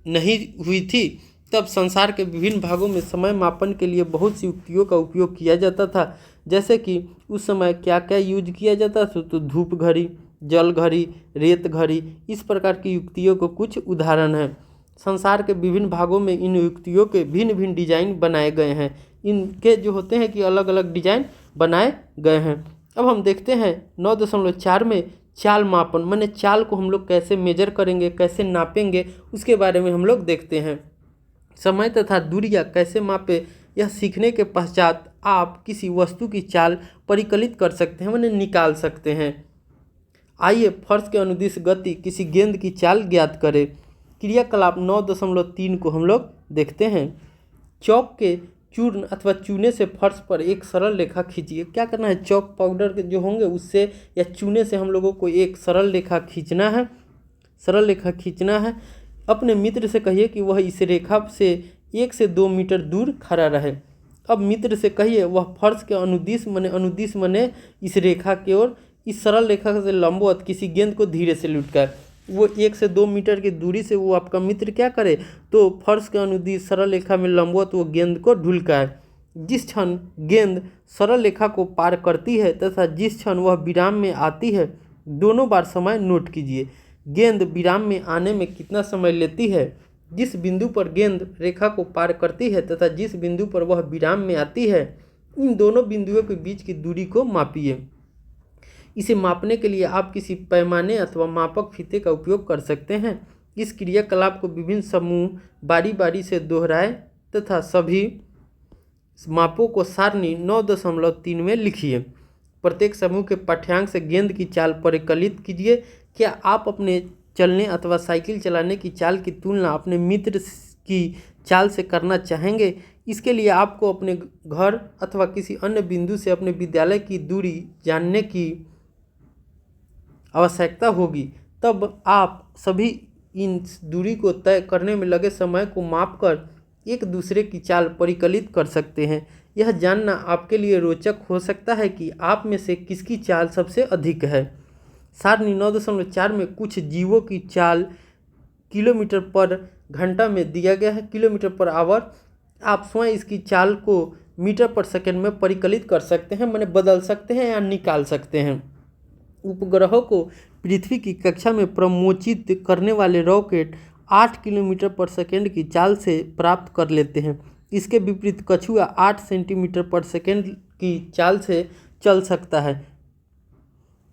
नहीं हुई थी तब संसार के विभिन्न भागों में समय मापन के लिए बहुत सी युक्तियों का उपयोग किया जाता था। जैसे कि उस समय क्या क्या यूज किया जाता था, तो धूप घड़ी, जल घड़ी, रेत घड़ी, इस प्रकार की युक्तियों को कुछ उदाहरण हैं। संसार के विभिन्न भागों में इन युक्तियों के भिन्न भिन्न डिजाइन बनाए गए हैं। इनके जो होते हैं कि अलग अलग डिजाइन बनाए गए हैं। अब हम देखते हैं 9.4 में चाल मापन, माने चाल को हम लोग कैसे मेजर करेंगे, कैसे नापेंगे, उसके बारे में हम लोग देखते हैं। समय तथा दूरियां कैसे मापे, यह सीखने के पश्चात आप किसी वस्तु की चाल परिकलित कर सकते हैं, माने निकाल सकते हैं। आइए फर्श के अनुदिश गति किसी गेंद की चाल ज्ञात करें। क्रियाकलाप 9.3 को हम लोग देखते हैं। चौक के चूर्ण अथवा चूने से फर्श पर एक सरल रेखा खींचिए। क्या करना है, चौक पाउडर के जो होंगे उससे या चूने से हम लोगों को एक सरल रेखा खींचना है। सरल रेखा खींचना है। अपने मित्र से कहिए कि वह इस रेखा से 1 से 2 मीटर दूर खड़ा रहे। अब मित्र से कहिए वह फर्श के अनुदिश मने इस रेखा की ओर इस सरल रेखा से लंबवत किसी गेंद को धीरे से लुढ़काए। वो 1 से 2 मीटर की दूरी से वो आपका मित्र क्या करे, तो फर्श के अनुदिश सरल रेखा में लंबवत वो गेंद को ढुलकाए। जिस क्षण गेंद सरल रेखा को पार करती है तथा जिस क्षण वह विराम में आती है, दोनों बार समय नोट कीजिए। गेंद विराम में आने में कितना समय लेती है, जिस बिंदु पर गेंद रेखा को पार करती है तथा जिस बिंदु पर वह विराम में आती है, इन दोनों बिंदुओं के बीच की दूरी को मापिए। इसे मापने के लिए आप किसी पैमाने अथवा मापक फीते का उपयोग कर सकते हैं। इस क्रियाकलाप को विभिन्न समूह बारी बारी से दोहराएं तथा सभी मापों को सारणी 9.3 में लिखिए। प्रत्येक समूह के पाठ्यांक से गेंद की चाल परिकलित कीजिए। क्या आप अपने चलने अथवा साइकिल चलाने की चाल की तुलना अपने मित्र की चाल से करना चाहेंगे? इसके लिए आपको अपने घर अथवा किसी अन्य बिंदु से अपने विद्यालय की दूरी जानने की आवश्यकता होगी। तब आप सभी इन दूरी को तय करने में लगे समय को मापकर एक दूसरे की चाल परिकलित कर सकते हैं। यह जानना आपके लिए रोचक हो सकता है कि आप में से किसकी चाल सबसे अधिक है। सारणी 9.4 में कुछ जीवों की चाल किलोमीटर पर घंटा में दिया गया है, किलोमीटर पर आवर। आप स्वयं इसकी चाल को मीटर पर सेकंड में परिकलित कर सकते हैं, माने बदल सकते हैं या निकाल सकते हैं। उपग्रहों को पृथ्वी की कक्षा में प्रमोचित करने वाले रॉकेट 8 किलोमीटर पर सेकंड की चाल से प्राप्त कर लेते हैं। इसके विपरीत कछुआ 8 सेंटीमीटर पर सेकंड की चाल से चल सकता है।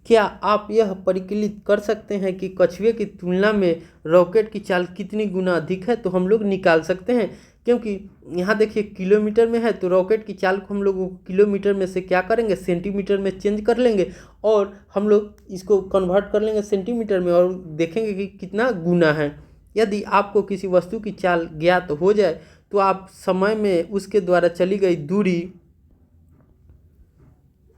क्या आप यह परिकलित कर सकते हैं कि कछुए की तुलना में रॉकेट की चाल कितनी गुना अधिक है? तो हम लोग निकाल सकते हैं, क्योंकि यहाँ देखिए किलोमीटर में है तो रॉकेट की चाल को हम लोग किलोमीटर में से क्या करेंगे, सेंटीमीटर में चेंज कर लेंगे और हम लोग इसको कन्वर्ट कर लेंगे सेंटीमीटर में और देखेंगे कि कितना गुना है। यदि आपको किसी वस्तु की चाल ज्ञात हो जाए तो आप समय में उसके द्वारा चली गई दूरी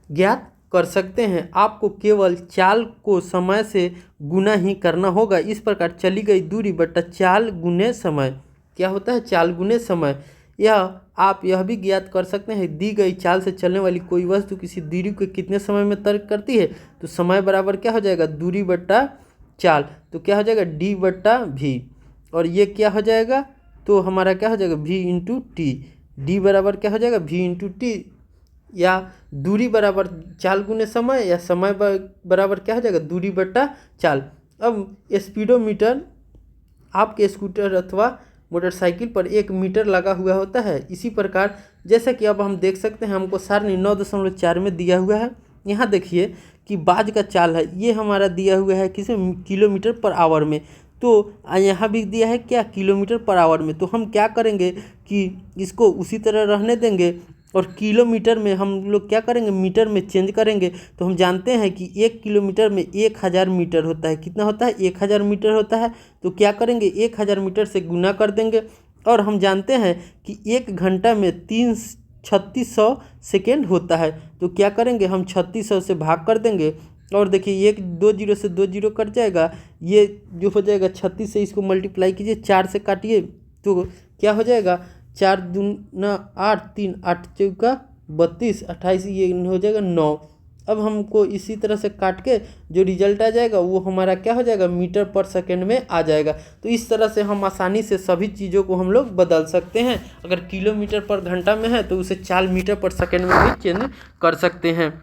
ज्ञात कर सकते हैं। आपको केवल चाल को समय से गुना ही करना होगा। इस प्रकार चली गई दूरी बटा चाल गुने समय। क्या होता है, चाल गुने समय। यह आप यह भी ज्ञात कर सकते हैं, दी गई चाल से चलने वाली कोई वस्तु किसी दूरी को कितने समय में तय करती है, तो समय बराबर क्या हो जाएगा, दूरी बट्टा चाल। तो क्या हो जाएगा, डी बट्टा भी। और ये क्या हो जाएगा, तो हमारा क्या हो जाएगा, v इंटू टी। डी बराबर क्या हो जाएगा, v इंटू टी, या दूरी बराबर चाल गुने समय, या समय बराबर क्या हो जाएगा, दूरी बट्टा चाल। अब स्पीडोमीटर आपके स्कूटर अथवा मोटरसाइकिल पर 1 मीटर लगा हुआ होता है। इसी प्रकार जैसा कि अब हम देख सकते हैं, हमको सारणी 9.4 में दिया हुआ है। यहाँ देखिए कि बाज का चाल है, ये हमारा दिया हुआ है किसे, किलोमीटर पर आवर में। तो यहाँ भी दिया है क्या, किलोमीटर पर आवर में। तो हम क्या करेंगे कि इसको उसी तरह रहने देंगे और किलोमीटर में हम लोग क्या करेंगे, मीटर में चेंज करेंगे। तो हम जानते हैं कि 1 किलोमीटर में 1000 मीटर होता है। कितना होता है, 1000 मीटर होता है। तो क्या करेंगे, 1000 मीटर से गुना कर देंगे। और हम जानते हैं कि 1 घंटा में 3600 सेकेंड होता है। तो क्या करेंगे, हम 3600 से भाग कर देंगे। और देखिए 1 2 जीरो से 2 जीरो कट जाएगा, ये जो हो जाएगा 36 से इसको मल्टीप्लाई कीजिए, 4 से काटिए, तो क्या हो जाएगा, 4 दूना 8, 3 8 चौका 32, 28, ये हो जाएगा 9। अब हमको इसी तरह से काट के जो रिजल्ट आ जाएगा वो हमारा क्या हो जाएगा, मीटर पर सेकेंड में आ जाएगा। तो इस तरह से हम आसानी से सभी चीज़ों को हम लोग बदल सकते हैं। अगर किलोमीटर पर घंटा में है तो उसे चाल मीटर पर सेकेंड में भी चेंज कर सकते हैं।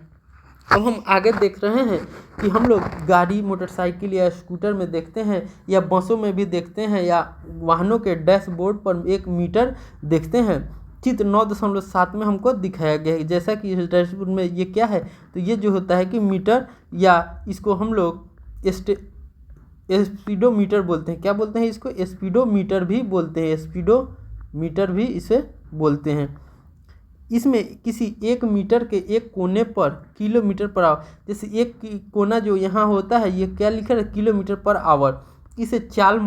अब हम आगे देख रहे हैं कि हम लोग गाड़ी, मोटरसाइकिल या स्कूटर में देखते हैं, या बसों में भी देखते हैं, या वाहनों के डैशबोर्ड पर 1 मीटर देखते हैं। चित्र 9.7 में हमको दिखाया गया है। जैसा कि इस डैशबोर्ड में ये क्या है, तो ये जो होता है कि मीटर, या इसको हम लोग स्पीडोमीटर बोलते हैं। क्या बोलते हैं इसको, स्पीडोमीटर भी बोलते हैं, स्पीडोमीटर भी इसे बोलते हैं। इसमें किसी 1 मीटर के एक कोने पर किलोमीटर पर आवर, जैसे एक कोना जो यहाँ होता है ये क्या लिखा है, किलोमीटर पर आवर। इसे चाल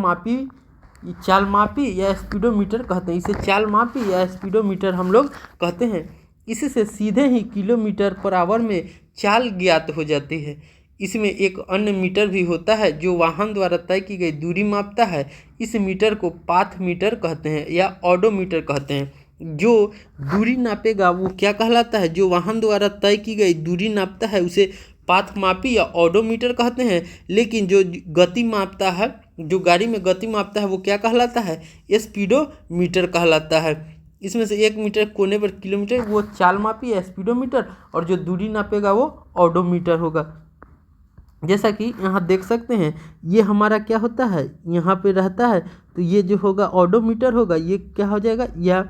मापी या स्पीडोमीटर कहते हैं। इसे चाल मापी या स्पीडोमीटर हम लोग कहते हैं। इससे सीधे ही किलोमीटर पर आवर में चाल ज्ञात हो जाती है। इसमें एक अन्य मीटर भी होता है जो वाहन द्वारा तय की गई दूरी मापता है। इस मीटर को पाथ मीटर कहते हैं या ऑडोमीटर कहते हैं। जो दूरी नापेगा वो क्या कहलाता है, जो वाहन द्वारा तय की गई दूरी नापता है उसे पाथ मापी या ऑडोमीटर कहते हैं। लेकिन जो गति मापता है, जो गाड़ी में गति मापता है वो क्या कहलाता है, स्पीडोमीटर कहलाता है। इसमें से 1 मीटर कोने पर किलोमीटर वो चाल मापी या स्पीडोमीटर, और जो दूरी नापेगा वो ऑडोमीटर होगा। जैसा कि यहाँ देख सकते हैं, ये हमारा क्या होता है, यहाँ पे रहता है, तो ये जो होगा ऑडोमीटर होगा। ये क्या हो जाएगा, या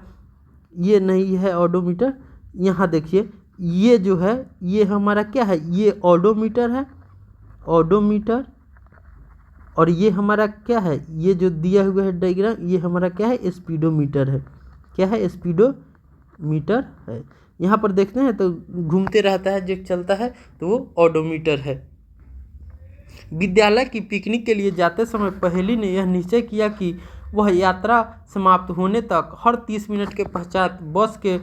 ये नहीं है ऑडोमीटर। यहाँ देखिए ये जो है ये हमारा क्या है, ये ऑडोमीटर है, ऑडोमीटर। और ये हमारा क्या है, ये जो दिया हुआ है डायग्राम, ये हमारा क्या है, स्पीडोमीटर है। क्या है, स्पीडोमीटर है। यहाँ पर देखते हैं तो घूमते रहता है, जो चलता है तो वो ऑडोमीटर है। विद्यालय की पिकनिक के लिए जाते समय पहेली ने यह निश्चय किया कि वह यात्रा समाप्त होने तक हर 30 मिनट के पश्चात बस के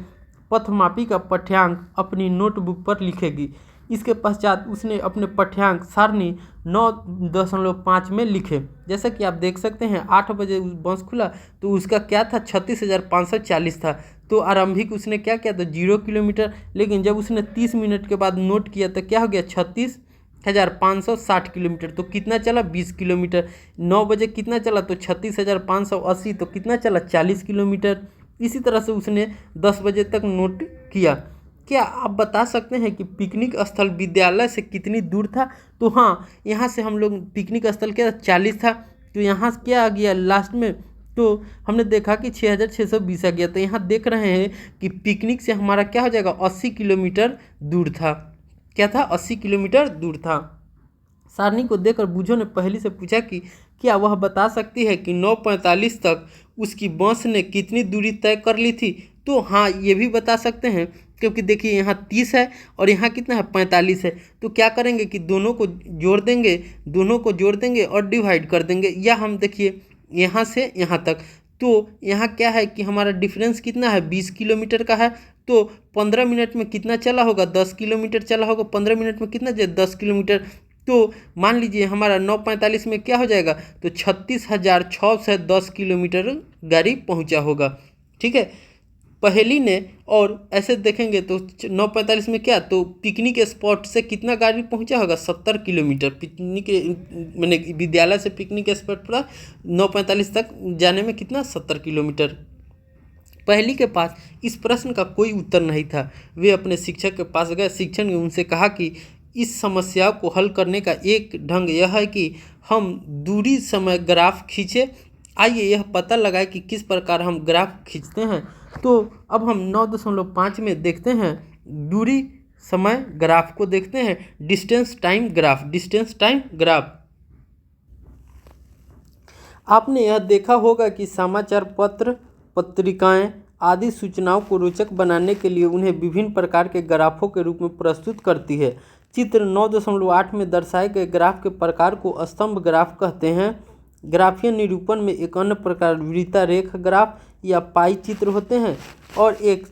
पथमापी का पाठ्यांक अपनी नोटबुक पर लिखेगी। इसके पश्चात उसने अपने पाठ्यांक सारणी 9.5 में लिखे। जैसा कि आप देख सकते हैं 8 बजे बस खुला तो उसका क्या था, 36,540 था। तो आरंभिक उसने क्या किया था, 0 किलोमीटर। लेकिन जब उसने 30 मिनट के बाद नोट किया तो क्या हो गया, 36,560 किलोमीटर। तो कितना चला, 20 किलोमीटर। 9 बजे कितना चला, तो 36,580। तो कितना चला, 40 किलोमीटर। इसी तरह से उसने 10 बजे तक नोट किया। क्या आप बता सकते हैं कि पिकनिक स्थल विद्यालय से कितनी दूर था? तो हाँ, यहाँ से हम लोग पिकनिक स्थल क्या 40 था, तो यहाँ क्या आ गया लास्ट में, तो हमने देखा कि 6,620 आ गया। तो यहाँ देख रहे हैं कि पिकनिक से हमारा क्या हो जाएगा, 80 किलोमीटर दूर था। क्या था, 80 किलोमीटर दूर था। सारणी को देखकर बूझों ने पहेली से पूछा कि क्या वह बता सकती है कि 9:45 तक उसकी बस ने कितनी दूरी तय कर ली थी? तो हाँ, ये भी बता सकते हैं, क्योंकि देखिए यहाँ 30 है और यहाँ कितना है, 45 है। तो क्या करेंगे कि दोनों को जोड़ देंगे और डिवाइड कर देंगे। या हम देखिए यहाँ से यहाँ तक, तो यहाँ क्या है कि हमारा डिफरेंस कितना है, 20 किलोमीटर का है। तो 15 मिनट में कितना चला होगा, 10 किलोमीटर चला होगा। 15 मिनट में कितना, 10 किलोमीटर। तो मान लीजिए हमारा 9:45 में क्या हो जाएगा, तो 36,610 किलोमीटर गाड़ी पहुंचा होगा। ठीक है, पहेली ने, और ऐसे देखेंगे तो 9:45 में क्या, तो पिकनिक स्पॉट से कितना गाड़ी पहुंचा होगा, 70 किलोमीटर। पिकनिक मैंने विद्यालय से पिकनिक स्पॉट पर 9:45 तक जाने में कितना, 70 किलोमीटर। पहेली के पास इस प्रश्न का कोई उत्तर नहीं था। वे अपने शिक्षक के पास गए। शिक्षक ने उनसे कहा कि इस समस्या को हल करने का एक ढंग यह है कि हम दूरी समय ग्राफ खींचे। आइए यह पता लगाए कि किस प्रकार हम ग्राफ खींचते हैं। तो अब हम 9.5 में देखते हैं, दूरी समय ग्राफ को देखते हैं। Distance time graph, distance time graph. आपने यह देखा होगा कि समाचार पत्र, पत्रिकाएं आदि सूचनाओं को रोचक बनाने के लिए उन्हें विभिन्न प्रकार के ग्राफों के रूप में प्रस्तुत करती है। चित्र 9.8 में दर्शाए गए ग्राफ के प्रकार को स्तंभ ग्राफ कहते हैं। ग्राफीय निरूपण में एक अन्य प्रकार वृत्तारेख ग्राफ या पाई चित्र होते हैं, और एक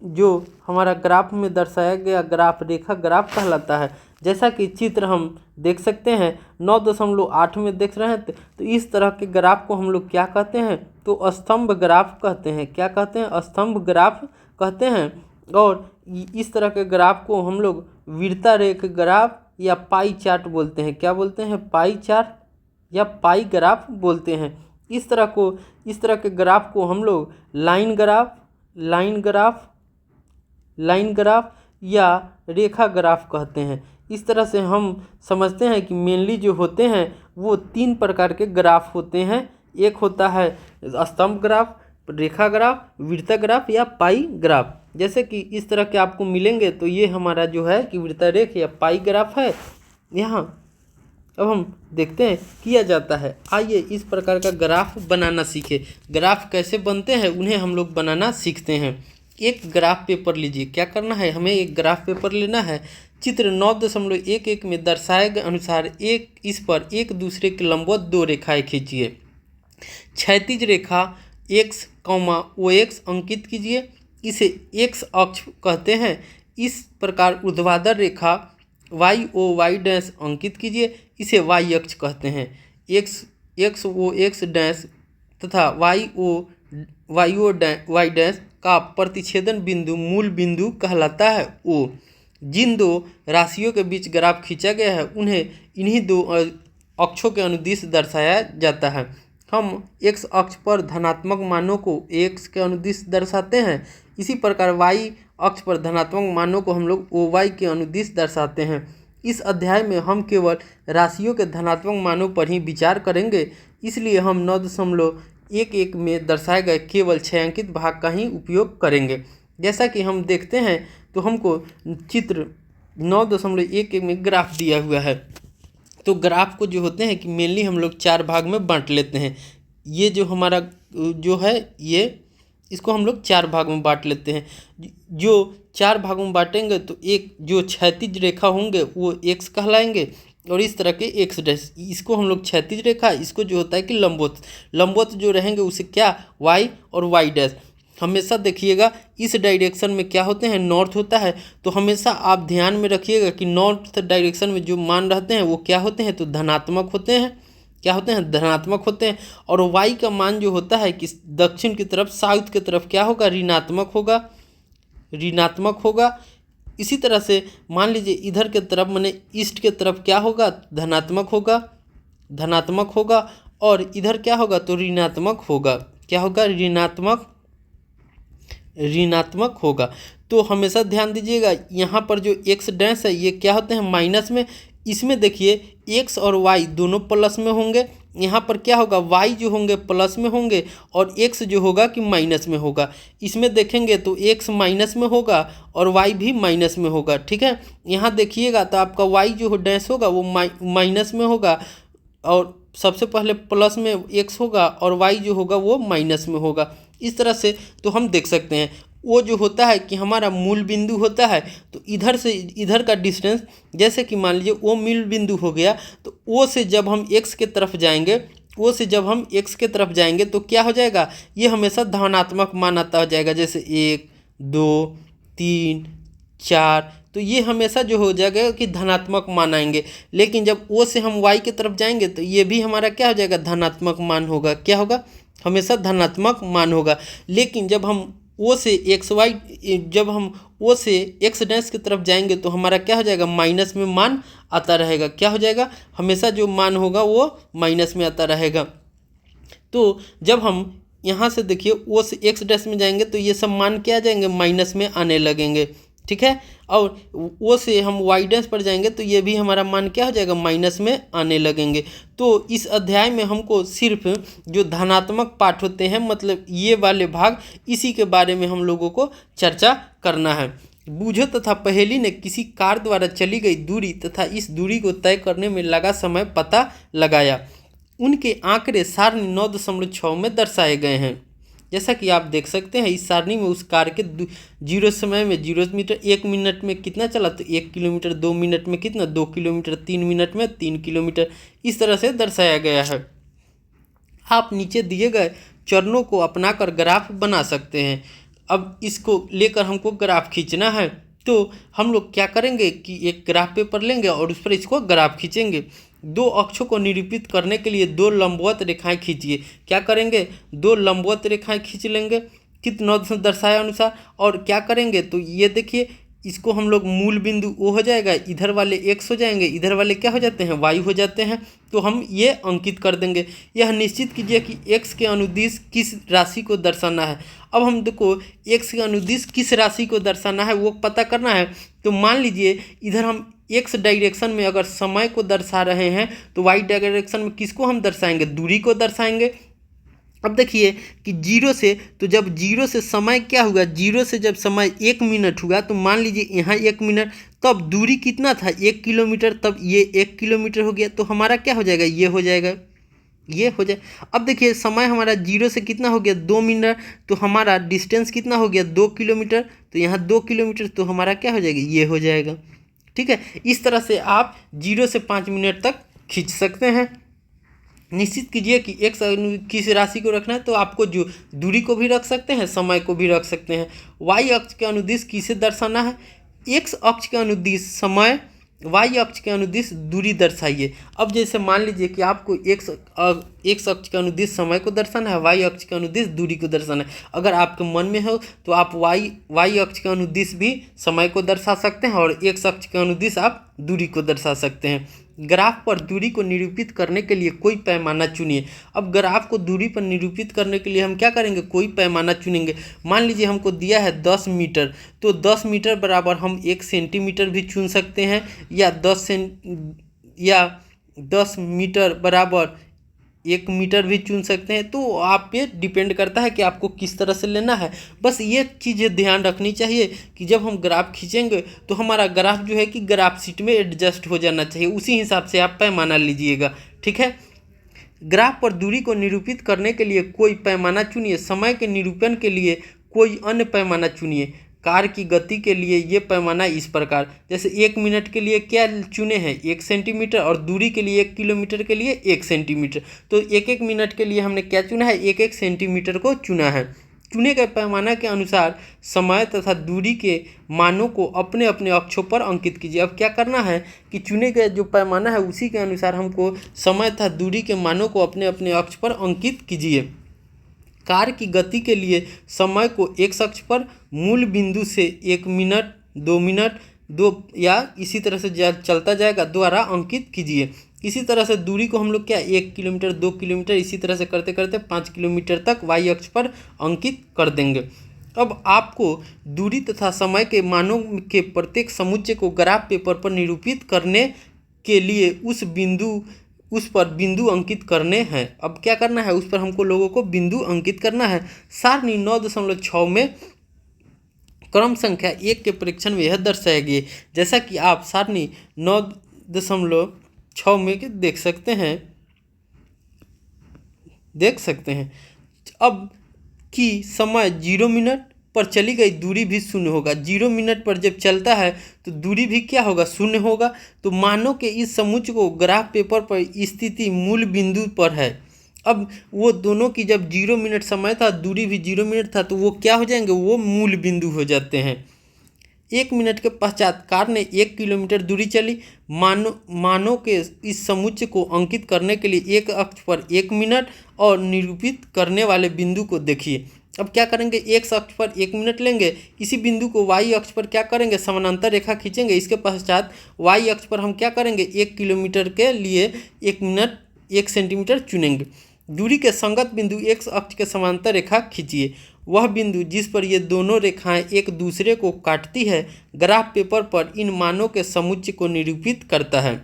जो हमारा ग्राफ में दर्शाया गया ग्राफ रेखा ग्राफ कहलाता है। जैसा कि चित्र हम देख सकते हैं 9.8 में देख रहे हैं, तो इस तरह के ग्राफ को हम लोग क्या कहते हैं, तो स्तंभ ग्राफ कहते हैं। क्या कहते हैं, स्तंभ ग्राफ कहते हैं। और इस तरह के ग्राफ को हम लोग वृत्तारेख ग्राफ या पाई चार्ट बोलते हैं। क्या बोलते हैं, पाई चार्ट या पाई ग्राफ बोलते हैं। इस तरह के ग्राफ को हम लोग लाइन ग्राफ या रेखा ग्राफ कहते हैं। इस तरह से हम समझते हैं कि मेनली जो होते हैं वो 3 प्रकार के ग्राफ होते हैं। एक होता है स्तंभ ग्राफ, रेखा ग्राफ, वृत्त ग्राफ या पाई ग्राफ। जैसे कि इस तरह के आपको मिलेंगे, तो ये हमारा जो है कि वृत्तारेख या पाई ग्राफ है। यहाँ अब हम देखते हैं किया जाता है। आइए इस प्रकार का ग्राफ बनाना सीखें। ग्राफ कैसे बनते हैं उन्हें हम लोग बनाना सीखते हैं। एक ग्राफ पेपर लीजिए। क्या करना है, हमें एक ग्राफ पेपर लेना है। चित्र 9.11 में दर्शाए गए अनुसार इस पर एक दूसरे के लंबवत 2 रेखाएं खींचिए। क्षैतिज रेखा x, OX अंकित कीजिए। इसे x अक्ष कहते हैं। इस प्रकार ऊर्ध्वाधर रेखा YOY डैश अंकित कीजिए। इसे y अक्ष कहते हैं। XOX डैश तथा YY डैश का प्रतिच्छेदन बिंदु मूल बिंदु कहलाता है O। जिन 2 राशियों के बीच ग्राफ खींचा गया है उन्हें इन्हीं 2 अक्षों के अनुदिश दर्शाया जाता है। हम x अक्ष पर धनात्मक मानों को x के अनुदिश दर्शाते हैं। इसी प्रकार y अक्ष पर धनात्मक मानों को हम लोग OY के अनुदिश दर्शाते हैं। इस अध्याय में हम केवल राशियों के धनात्मक मानों पर ही विचार करेंगे, इसलिए हम 9.11 में दर्शाए गए केवल छायांकित भाग का ही उपयोग करेंगे। जैसा कि हम देखते हैं तो हमको चित्र 9.11 में ग्राफ दिया हुआ है। तो ग्राफ को जो होते हैं कि मेनली हम लोग 4 भाग में बांट लेते हैं। ये जो हमारा जो है ये इसको हम लोग 4 भाग में बांट लेते हैं। जो 4 भागों में बांटेंगे तो एक जो क्षैतिज रेखा होंगे वो x कहलाएंगे, और इस तरह के x डैश, इसको हम लोग क्षैतिज रेखा, इसको जो होता है कि लंबवत जो रहेंगे उसे क्या, y और y डैश। हमेशा देखिएगा इस डायरेक्शन में क्या होते हैं, नॉर्थ होता है। तो हमेशा आप ध्यान में रखिएगा कि नॉर्थ डायरेक्शन में जो मान रहते हैं वो क्या होते हैं, तो धनात्मक होते हैं। क्या होते हैं, धनात्मक होते हैं। और y का मान जो होता है कि दक्षिण की तरफ, साउथ की तरफ क्या होगा, ऋणात्मक होगा। इसी तरह से मान लीजिए इधर के तरफ माने ईस्ट के तरफ क्या होगा, धनात्मक होगा। और इधर क्या होगा, तो ऋणात्मक होगा। क्या होगा, ऋणात्मक होगा। तो हमेशा ध्यान दीजिएगा यहाँ पर जो x डैश है ये क्या होते हैं, माइनस में। इसमें देखिए x और y दोनों प्लस में होंगे। यहाँ पर क्या होगा, y जो होंगे प्लस में होंगे और x जो होगा कि माइनस में होगा। इसमें देखेंगे तो x माइनस में होगा और y भी माइनस में होगा। ठीक है, यहाँ देखिएगा तो आपका y जो डैश होगा वो माइनस में होगा, और सबसे पहले प्लस में x होगा और y जो होगा वो माइनस में होगा। इस तरह से तो हम देख सकते हैं वो जो होता है कि हमारा मूल बिंदु होता है, तो इधर से इधर का डिस्टेंस, जैसे कि मान लीजिए वो मूल बिंदु हो गया, तो ओ से जब हम x के तरफ जाएंगे तो क्या हो जाएगा, ये हमेशा धनात्मक मान आता हो जाएगा। जैसे 1 2 3 4, तो तो ये हमेशा जो हो जाएगा कि धनात्मक मान आएंगे। लेकिन जब ओ से हम वाई की तरफ जाएंगे तो ये भी हमारा क्या हो जाएगा, धनात्मक मान होगा। क्या होगा, हमेशा धनात्मक मान होगा। लेकिन जब हम ओ से एक्स वाई, जब हम ओ से एक्स डैश की तरफ जाएंगे तो हमारा क्या हो जाएगा, माइनस में मान आता रहेगा। क्या हो जाएगा, हमेशा जो मान होगा वो माइनस में आता रहेगा। तो जब हम यहाँ से देखिए ओ से एक्स डैश में जाएंगे तो ये सब मान क्या आ जाएंगे, माइनस में आने लगेंगे। ठीक है, और ओ से हम वाई डैश पर जाएंगे तो ये भी हमारा मान क्या हो जाएगा, माइनस में आने लगेंगे। तो इस अध्याय में हमको सिर्फ जो धनात्मक पाठ होते हैं, मतलब ये वाले भाग, इसी के बारे में हम लोगों को चर्चा करना है। बूझो तथा पहेली ने किसी कार द्वारा चली गई दूरी तथा इस दूरी को तय करने में लगा समय पता लगाया। उनके आंकड़े सारणी 9.6 में दर्शाए गए हैं। जैसा कि आप देख सकते हैं, इस सारणी में उस कार के जीरो समय में 0 मीटर, 1 मिनट में कितना चला तो 1 किलोमीटर, 2 मिनट में कितना 2 किलोमीटर, 3 मिनट में 3 किलोमीटर, इस तरह से दर्शाया गया है। आप नीचे दिए गए चरणों को अपनाकर ग्राफ बना सकते हैं। अब इसको लेकर हमको ग्राफ खींचना है, तो हम लोग क्या करेंगे कि एक ग्राफ पेपर लेंगे और उस पर इसको ग्राफ खींचेंगे। दो अक्षों को निरूपित करने के लिए दो लंबवत रेखाएं खींचिए। क्या करेंगे, दो लंबवत रेखाएं खींच लेंगे कितना दर्शाया अनुसार, और क्या करेंगे तो ये देखिए, इसको हम लोग मूल बिंदु ओ हो जाएगा, इधर वाले एक्स हो जाएंगे, इधर वाले क्या हो जाते हैं, वाई हो जाते हैं। तो हम ये अंकित कर देंगे। यह निश्चित कीजिए कि एक्स के अनुदिश किस राशि को दर्शाना है। अब हम देखो एक्स के अनुदिश किस राशि को दर्शाना है वो पता करना है। तो मान लीजिए इधर हम एक्स डायरेक्शन में अगर समय को दर्शा रहे हैं तो वाई डायरेक्शन में किसको हम दर्शाएंगे, दूरी को दर्शाएंगे। अब देखिए कि जीरो से, तो जब जीरो से समय क्या हुआ, जीरो से जब समय 1 मिनट हुआ तो मान लीजिए यहाँ 1 मिनट, तब दूरी कितना था 1 किलोमीटर, तब ये 1 किलोमीटर हो गया। तो हमारा क्या हो जाएगा, ये हो जाएगा, ये हो जाए। अब देखिए समय हमारा जीरो से कितना हो गया 2 मिनट, तो हमारा डिस्टेंस कितना हो गया 2 किलोमीटर, तो यहाँ 2 किलोमीटर, तो हमारा क्या हो जाएगा, ये हो जाएगा। ठीक है, इस तरह से आप 0 से 5 मिनट तक खींच सकते हैं। निश्चित कीजिए कि एक्स किस राशि को रखना है, तो आपको जो दूरी को भी रख सकते हैं, समय को भी रख सकते हैं। वाई अक्ष के अनुदिश किसे दर्शाना है, एक्स अक्ष के अनुदिश समय, वाई अक्ष के अनुदिश दूरी दर्शाइए। अब जैसे मान लीजिए कि आपको एक्स अक्ष के अनुदिश समय को दर्शाना है, वाई अक्ष के अनुदिश दूरी को दर्शाना है। अगर आपके मन में हो तो आप वाई अक्ष के अनुदिश भी समय को दर्शा सकते हैं और एक्स अक्ष के अनुदिश आप दूरी को दर्शा सकते हैं। ग्राफ पर दूरी को निरूपित करने के लिए कोई पैमाना चुनिए। अब ग्राफ को दूरी पर निरूपित करने के लिए हम क्या करेंगे, कोई पैमाना चुनेंगे। मान लीजिए हमको दिया है 10 मीटर, तो 10 मीटर बराबर हम 1 सेंटीमीटर भी चुन सकते हैं, या 10 मीटर बराबर 1 मीटर भी चुन सकते हैं। तो आप पे डिपेंड करता है कि आपको किस तरह से लेना है। बस ये चीज़ें ध्यान रखनी चाहिए कि जब हम ग्राफ खींचेंगे तो हमारा ग्राफ जो है कि ग्राफ शीट में एडजस्ट हो जाना चाहिए, उसी हिसाब से आप पैमाना लीजिएगा। ठीक है, ग्राफ पर दूरी को निरूपित करने के लिए कोई पैमाना चुनिए। समय के निरूपण के लिए कोई अन्य पैमाना चुनिए। कार की गति के लिए ये पैमाना इस प्रकार, जैसे 1 मिनट के लिए क्या चुने हैं 1 सेंटीमीटर, और दूरी के लिए 1 किलोमीटर के लिए 1 सेंटीमीटर। तो 1-1 मिनट के लिए हमने क्या चुना है, 1-1 सेंटीमीटर को चुना है। चुने गए पैमाना के अनुसार समय तथा दूरी के मानों को अपने अपने अक्षों पर अंकित कीजिए। अब क्या करना है कि चुने गए जो पैमाना है उसी के अनुसार हमको समय तथा दूरी के मानों को अपने अपने अक्ष पर अंकित कीजिए। कार की गति के लिए समय को एक्स अक्ष पर मूल बिंदु से 1 मिनट, 2 मिनट, 2 या इसी तरह से चलता जाएगा द्वारा अंकित कीजिए। इसी तरह से दूरी को हम लोग क्या 1 किलोमीटर, 2 किलोमीटर, इसी तरह से करते करते 5 किलोमीटर तक वाई अक्ष पर अंकित कर देंगे। अब आपको दूरी तथा समय के मानों के प्रत्येक समुच्चय को ग्राफ पेपर पर निरूपित करने के लिए उस पर बिंदु अंकित करने हैं। अब क्या करना है, उस पर हमको लोगों को बिंदु अंकित करना है। सारणी 9.6 में क्रम संख्या 1 के परीक्षण में यह दर्शाया गया, जैसा कि आप सारणी 9.6 में देख सकते हैं। अब कि समय 0 मिनट पर चली गई दूरी भी शून्य होगा। 0 मिनट पर जब चलता है तो दूरी भी क्या होगा, शून्य होगा। तो मानो कि इस समुच्चय को ग्राफ पेपर पर स्थिति मूल बिंदु पर है। अब वो दोनों की जब 0 मिनट समय था, दूरी भी 0 मिनट था, तो वो क्या हो जाएंगे, वो मूल बिंदु हो जाते हैं। 1 मिनट के पश्चात कार ने 1 किलोमीटर दूरी चली। मानों के इस समुच्चय को अंकित करने के लिए एक अक्ष पर 1 मिनट और निरूपित करने वाले बिंदु को देखिए। अब क्या करेंगे, एक्स अक्ष पर 1 मिनट लेंगे, इसी बिंदु को वाई अक्ष पर क्या करेंगे, समानांतर रेखा खींचेंगे। इसके पश्चात वाई अक्ष पर हम क्या करेंगे, 1 किलोमीटर के लिए 1 मिनट 1 सेंटीमीटर चुनेंगे। दूरी के संगत बिंदु एक्स अक्ष के समांतर रेखा खींचिए। वह बिंदु जिस पर ये दोनों रेखाएं एक दूसरे को काटती है ग्राफ पेपर पर इन मानों के समुच्चय को निरूपित करता है,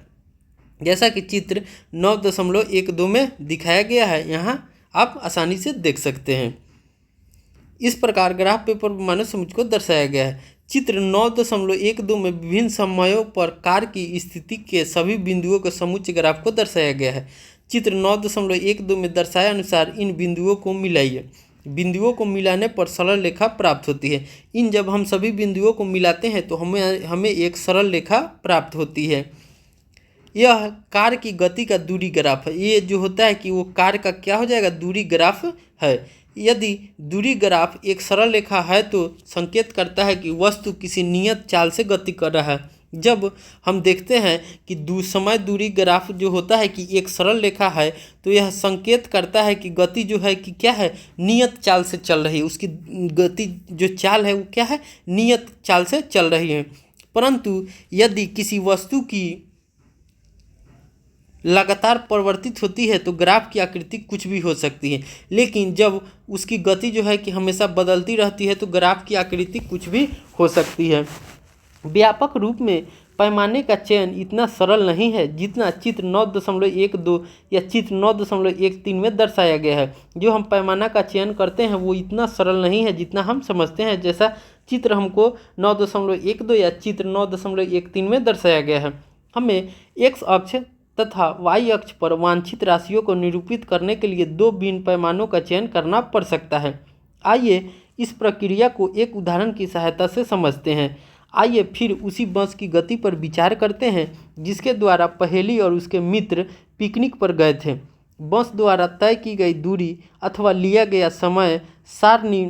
जैसा कि चित्र 9.12 में दिखाया गया है। यहाँ आप आसानी से देख सकते हैं। इस प्रकार ग्राफ पेपर पर मानव समुच्चय को दर्शाया गया है। चित्र 9.12 में विभिन्न समयों पर कार की स्थिति के सभी बिंदुओं के समुच्चय ग्राफ को दर्शाया गया है। चित्र 9.12 में दर्शाए अनुसार इन बिंदुओं को मिलाइए। बिंदुओं को मिलाने पर सरल रेखा प्राप्त होती है। जब हम सभी बिंदुओं को मिलाते हैं तो हमें एक सरल रेखा प्राप्त होती है। यह कार की गति का दूरी ग्राफ है। ये जो होता है कि वो कार का क्या हो जाएगा, दूरी ग्राफ है। यदि दूरी ग्राफ एक सरल रेखा है तो संकेत करता है कि वस्तु किसी नियत चाल से गति कर रहा है। जब हम देखते हैं कि समय दूरी ग्राफ जो होता है कि एक सरल रेखा है तो यह संकेत करता है कि गति जो है कि क्या है, नियत चाल से चल रही है। उसकी गति जो चाल है वो क्या है, नियत चाल से चल रही है। परंतु यदि किसी वस्तु की लगातार परिवर्तित होती है तो ग्राफ की आकृति कुछ भी हो सकती है, लेकिन जब उसकी गति जो है कि हमेशा बदलती रहती है तो ग्राफ की आकृति कुछ भी हो सकती है। व्यापक रूप में पैमाने का चयन इतना सरल नहीं है जितना चित्र 9.12 या चित्र 9.13 में दर्शाया गया है। जो हम पैमाना का चयन करते हैं वो इतना सरल नहीं है जितना हम समझते हैं, जैसा चित्र हमको 9.12 या चित्र 9.13 में दर्शाया गया है। हमें एक्स अक्ष तथा वाई अक्ष पर वांछित राशियों को निरूपित करने के लिए 2 भिन्न पैमानों का चयन करना पड़ सकता है। आइए इस प्रक्रिया को एक उदाहरण की सहायता से समझते हैं। आइए फिर उसी बस की गति पर विचार करते हैं जिसके द्वारा पहेली और उसके मित्र पिकनिक पर गए थे। बस द्वारा तय की गई दूरी अथवा लिया गया समय सारणी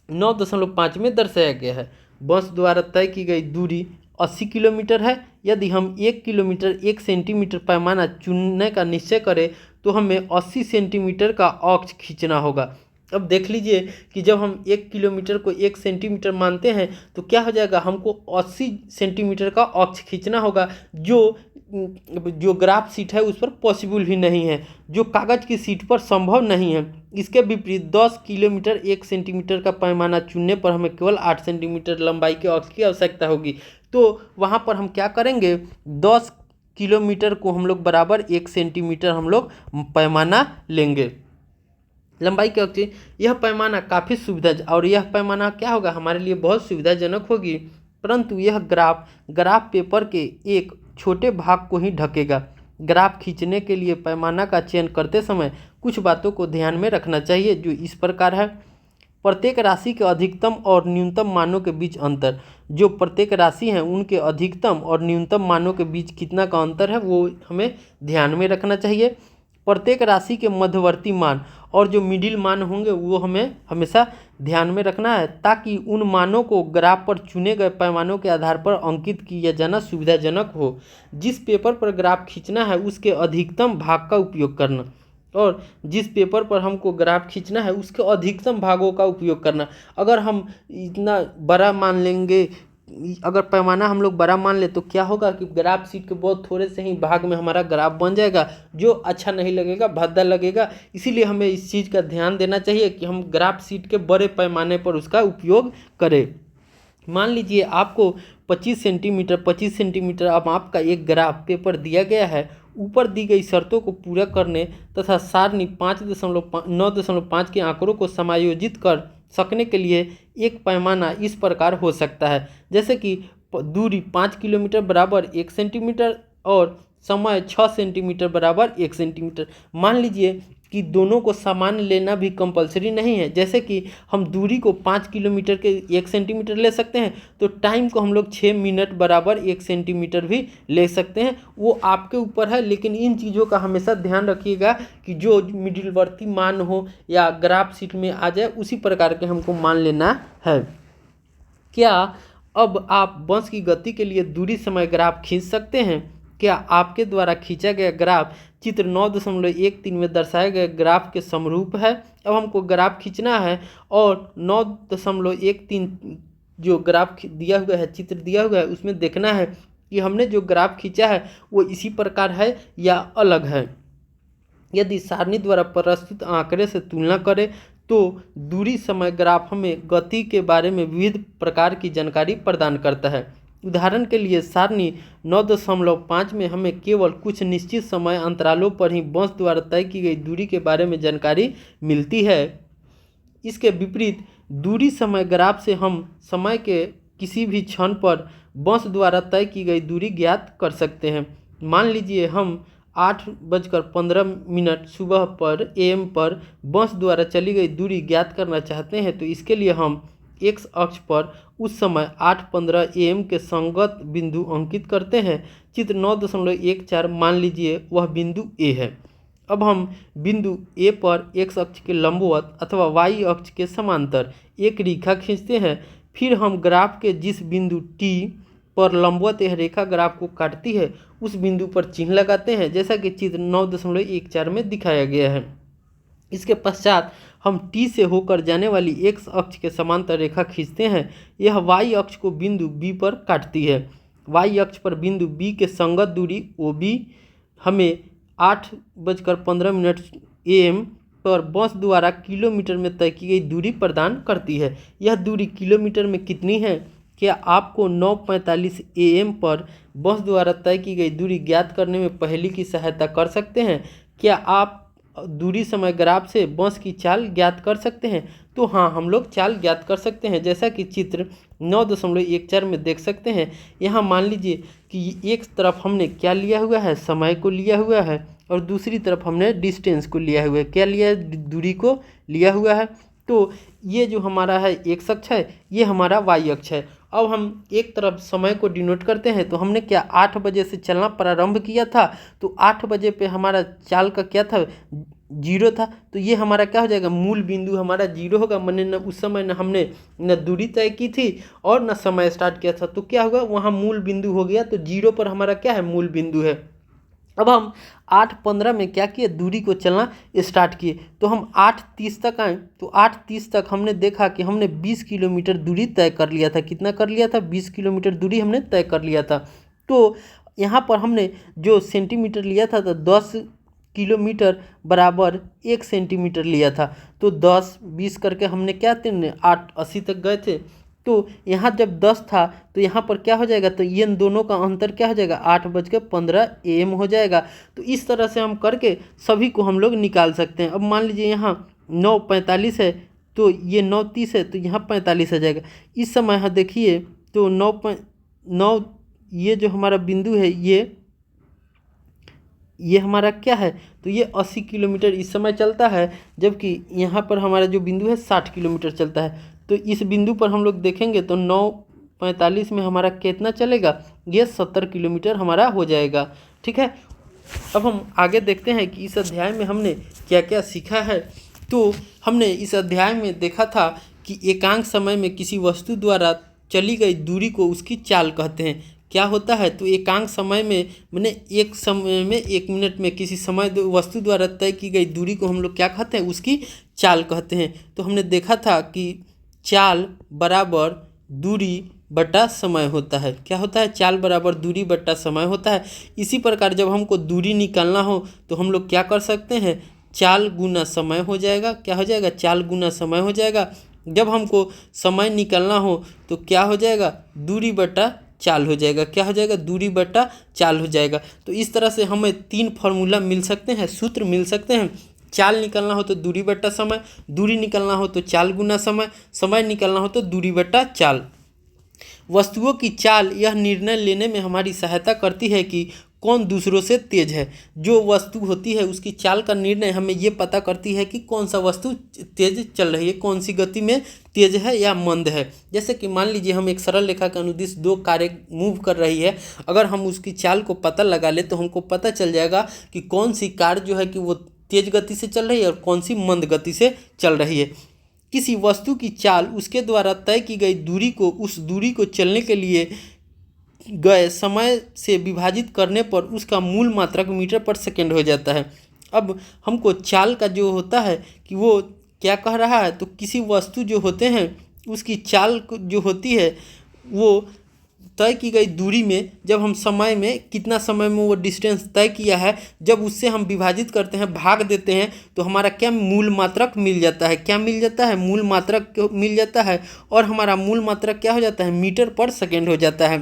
9.5 में दर्शाया गया है। बस द्वारा तय की गई दूरी 80 किलोमीटर है। यदि हम 1 किलोमीटर 1 सेंटीमीटर पैमाना चुनने का निश्चय करें तो हमें 80 सेंटीमीटर का अक्ष खींचना होगा। अब देख लीजिए कि जब हम 1 किलोमीटर को 1 सेंटीमीटर मानते हैं तो क्या हो जाएगा, हमको 80 सेंटीमीटर का अक्ष खींचना होगा, जो ग्राफ सीट है उस पर पॉसिबल ही नहीं है, जो कागज़ की सीट पर संभव नहीं है। इसके विपरीत 10 किलोमीटर 1 सेंटीमीटर का पैमाना चुनने पर हमें केवल 8 सेंटीमीटर लंबाई के अक्ष की आवश्यकता होगी। तो वहाँ पर हम क्या करेंगे, 10 किलोमीटर को हम लोग बराबर 1 सेंटीमीटर हम लोग पैमाना लेंगे लंबाई के अक्ष। यह पैमाना काफ़ी और यह पैमाना क्या होगा, हमारे लिए बहुत सुविधाजनक होगी, परंतु यह ग्राफ पेपर के एक छोटे भाग को ही ढकेगा। ग्राफ खींचने के लिए पैमाना का चयन करते समय कुछ बातों को ध्यान में रखना चाहिए, जो इस प्रकार है। प्रत्येक राशि के अधिकतम और न्यूनतम मानों के बीच अंतर। जो प्रत्येक राशि हैं उनके अधिकतम और न्यूनतम मानों के बीच कितना का अंतर है वो हमें ध्यान में रखना चाहिए। प्रत्येक राशि के मध्यवर्ती मान और जो मिडिल मान होंगे वो हमें हमेशा ध्यान में रखना है, ताकि उन मानों को ग्राफ पर चुने गए पैमानों के आधार पर अंकित किया जाना सुविधाजनक हो। जिस पेपर पर ग्राफ खींचना है उसके अधिकतम भाग का उपयोग करना, और जिस पेपर पर हमको ग्राफ खींचना है उसके अधिकतम भागों का उपयोग करना। अगर हम इतना बड़ा मान लेंगे, अगर पैमाना हम लोग बड़ा मान ले तो क्या होगा कि ग्राफ सीट के बहुत थोड़े से ही भाग में हमारा ग्राफ बन जाएगा, जो अच्छा नहीं लगेगा, भद्दा लगेगा। इसीलिए हमें इस चीज़ का ध्यान देना चाहिए कि हम ग्राफ सीट के बड़े पैमाने पर उसका उपयोग करें। मान लीजिए आपको 25 सेंटीमीटर अब आपका एक ग्राफ पेपर दिया गया है। ऊपर दी गई शर्तों को पूरा करने तथा सारणी 9.5 के आंकड़ों को समायोजित कर सकने के लिए एक पैमाना इस प्रकार हो सकता है, जैसे कि दूरी 5 किलोमीटर बराबर 1 सेंटीमीटर और समय 6 सेंटीमीटर बराबर 1 सेंटीमीटर। मान लीजिए कि दोनों को समान लेना भी कंपलसरी नहीं है, जैसे कि हम दूरी को 5 किलोमीटर के 1 सेंटीमीटर ले सकते हैं तो टाइम को हम लोग 6 मिनट बराबर 1 सेंटीमीटर भी ले सकते हैं, वो आपके ऊपर है। लेकिन इन चीज़ों का हमेशा ध्यान रखिएगा कि जो मिडिलवर्ती मान हो या ग्राफ शीट में आ जाए उसी प्रकार के हमको मान लेना है। क्या अब आप बस की गति के लिए दूरी समय ग्राफ खींच सकते हैं। क्या आपके द्वारा खींचा गया ग्राफ चित्र 9.13 में दर्शाए गए ग्राफ के समरूप है? अब हमको ग्राफ खींचना है और 9.13 जो ग्राफ दिया हुआ है, चित्र दिया हुआ है, उसमें देखना है कि हमने जो ग्राफ खींचा है वो इसी प्रकार है या अलग है। यदि सारणी द्वारा प्रस्तुत आंकड़े से तुलना करें तो दूरी समय ग्राफ हमें गति के बारे में विविध प्रकार की जानकारी प्रदान करता है। उदाहरण के लिए सारणी 9.5 में हमें केवल कुछ निश्चित समय अंतरालों पर ही बस द्वारा तय की गई दूरी के बारे में जानकारी मिलती है। इसके विपरीत दूरी समय ग्राफ से हम समय के किसी भी क्षण पर बस द्वारा तय की गई दूरी ज्ञात कर सकते हैं। मान लीजिए हम 8:15 सुबह पर AM पर बस द्वारा चली गई दूरी ज्ञात करना चाहते हैं, तो इसके लिए हम x अक्ष पर उस समय 8:15 AM के संगत बिंदु अंकित करते हैं। चित्र 9.14 मान लीजिए वह बिंदु A है। अब हम बिंदु A पर x अक्ष के लंबवत अथवा y अक्ष के समांतर एक रेखा खींचते हैं। फिर हम ग्राफ के जिस बिंदु T पर लंबवत यह रेखा ग्राफ को काटती है उस बिंदु पर चिन्ह लगाते हैं, जैसा कि चित्र 9.14 में दिखाया गया है। इसके पश्चात हम T से होकर जाने वाली x अक्ष के समांतर रेखा खींचते हैं। यह y अक्ष को बिंदु B पर काटती है। y अक्ष पर बिंदु B के संगत दूरी OB हमें 8:15 AM पर बस द्वारा किलोमीटर में तय की गई दूरी प्रदान करती है। यह दूरी किलोमीटर में कितनी है? क्या आपको 9:45 AM पर बस द्वारा तय की गई दूरी ज्ञात करने में पहेली की सहायता कर सकते हैं? क्या आप दूरी समय ग्राफ से बस की चाल ज्ञात कर सकते हैं? तो हाँ, हम लोग चाल ज्ञात कर सकते हैं, जैसा कि चित्र 9.14 में देख सकते हैं। यहाँ मान लीजिए कि एक तरफ हमने क्या लिया हुआ है, समय को लिया हुआ है, और दूसरी तरफ हमने डिस्टेंस को लिया हुआ है। क्या लिया है? दूरी को लिया हुआ है। तो ये जो हमारा है x अक्ष है, ये हमारा y अक्ष है। अब हम एक तरफ समय को डिनोट करते हैं, तो हमने क्या 8 बजे से चलना प्रारंभ किया था, तो 8 बजे पे हमारा चाल का क्या था, 0 था। तो ये हमारा क्या हो जाएगा, मूल बिंदु हमारा 0 होगा। मैंने न उस समय न हमने न दूरी तय की थी और न समय स्टार्ट किया था, तो क्या होगा, वहाँ मूल बिंदु हो गया। तो 0 पर हमारा क्या है, मूल बिंदु है। अब हम 8:15 में क्या किए, दूरी को चलना स्टार्ट किए। तो हम 8:30 तक आए, तो 8:30 तक हमने देखा कि हमने 20 किलोमीटर दूरी तय कर लिया था। कितना कर लिया था, 20 किलोमीटर दूरी हमने तय कर लिया था। तो यहाँ पर हमने जो सेंटीमीटर लिया था, तो 10 किलोमीटर बराबर 1 सेंटीमीटर लिया था। तो 10 20 करके हमने क्या थे, 8:80 तक गए थे। तो यहाँ जब 10 था तो यहाँ पर क्या हो जाएगा, तो ये दोनों का अंतर क्या हो जाएगा, 8:15 AM हो जाएगा। तो इस तरह से हम करके सभी को हम लोग निकाल सकते हैं। अब मान लीजिए यहाँ 9:45 है, तो ये 9:30 है, तो यहाँ 45 आ जाएगा। इस समय यहाँ देखिए तो 9 ये जो हमारा बिंदु है, ये हमारा क्या है, तो ये 80 किलोमीटर इस समय चलता है, जबकि यहाँ पर हमारा जो बिंदु है 60 किलोमीटर चलता है। तो इस बिंदु पर हम लोग देखेंगे तो 9:45 में हमारा कितना चलेगा, ये 70 किलोमीटर हमारा हो जाएगा। ठीक है, अब हम आगे देखते हैं कि इस अध्याय में हमने क्या क्या सीखा है। तो हमने इस अध्याय में देखा था कि एकांक समय में किसी वस्तु द्वारा चली गई दूरी को उसकी चाल कहते हैं। क्या होता है, तो एकांक समय में मैंने एक समय में 1 मिनट में किसी समय वस्तु द्वारा तय की गई दूरी को हम लोग क्या कहते हैं, उसकी चाल कहते हैं। तो हमने देखा था कि चाल बराबर दूरी बटा समय होता है। क्या होता है, चाल बराबर दूरी बटा समय होता है। इसी प्रकार जब हमको दूरी निकालना हो तो हम लोग क्या कर सकते हैं, चाल गुना समय हो जाएगा। क्या हो जाएगा, चाल गुना समय हो जाएगा। जब हमको समय निकालना हो तो क्या हो जाएगा, दूरी बटा चाल हो जाएगा। क्या हो जाएगा, दूरी बटा चाल हो जाएगा। तो इस तरह से हमें 3 फार्मूला मिल सकते हैं, सूत्र मिल सकते हैं। चाल निकालना हो तो दूरी बटा समय, दूरी निकालना हो तो चाल गुना समय, समय निकालना हो तो दूरी बटा चाल। वस्तुओं की चाल यह निर्णय लेने में हमारी सहायता करती है कि कौन दूसरों से तेज है। जो वस्तु होती है उसकी चाल का निर्णय हमें ये पता करती है कि कौन सा वस्तु तेज चल रही है, कौन सी गति में तेज है या मंद है। जैसे कि मान लीजिए हम एक सरल रेखा के अनुदिश 2 कारें मूव कर रही है, अगर हम उसकी चाल को पता लगा ले तो हमको पता चल जाएगा कि कौन सी कार जो है कि वो तेज गति से चल रही है और कौन सी मंद गति से चल रही है। किसी वस्तु की चाल उसके द्वारा तय की गई दूरी को उस दूरी को चलने के लिए गए समय से विभाजित करने पर उसका मूल मात्रक मीटर पर सेकेंड हो जाता है। अब हमको चाल का जो होता है कि वो क्या कह रहा है, तो किसी वस्तु जो होते हैं उसकी चाल जो होती है वो तय की गई दूरी में, जब हम समय में कितना समय में वो डिस्टेंस तय किया है, जब उससे हम विभाजित करते हैं, भाग देते हैं, तो हमारा क्या मूल मात्रक मिल जाता है। क्या मिल जाता है? मूल मात्रक मिल जाता है। और हमारा मूल मात्रक क्या हो जाता है? मीटर पर सेकेंड हो जाता है।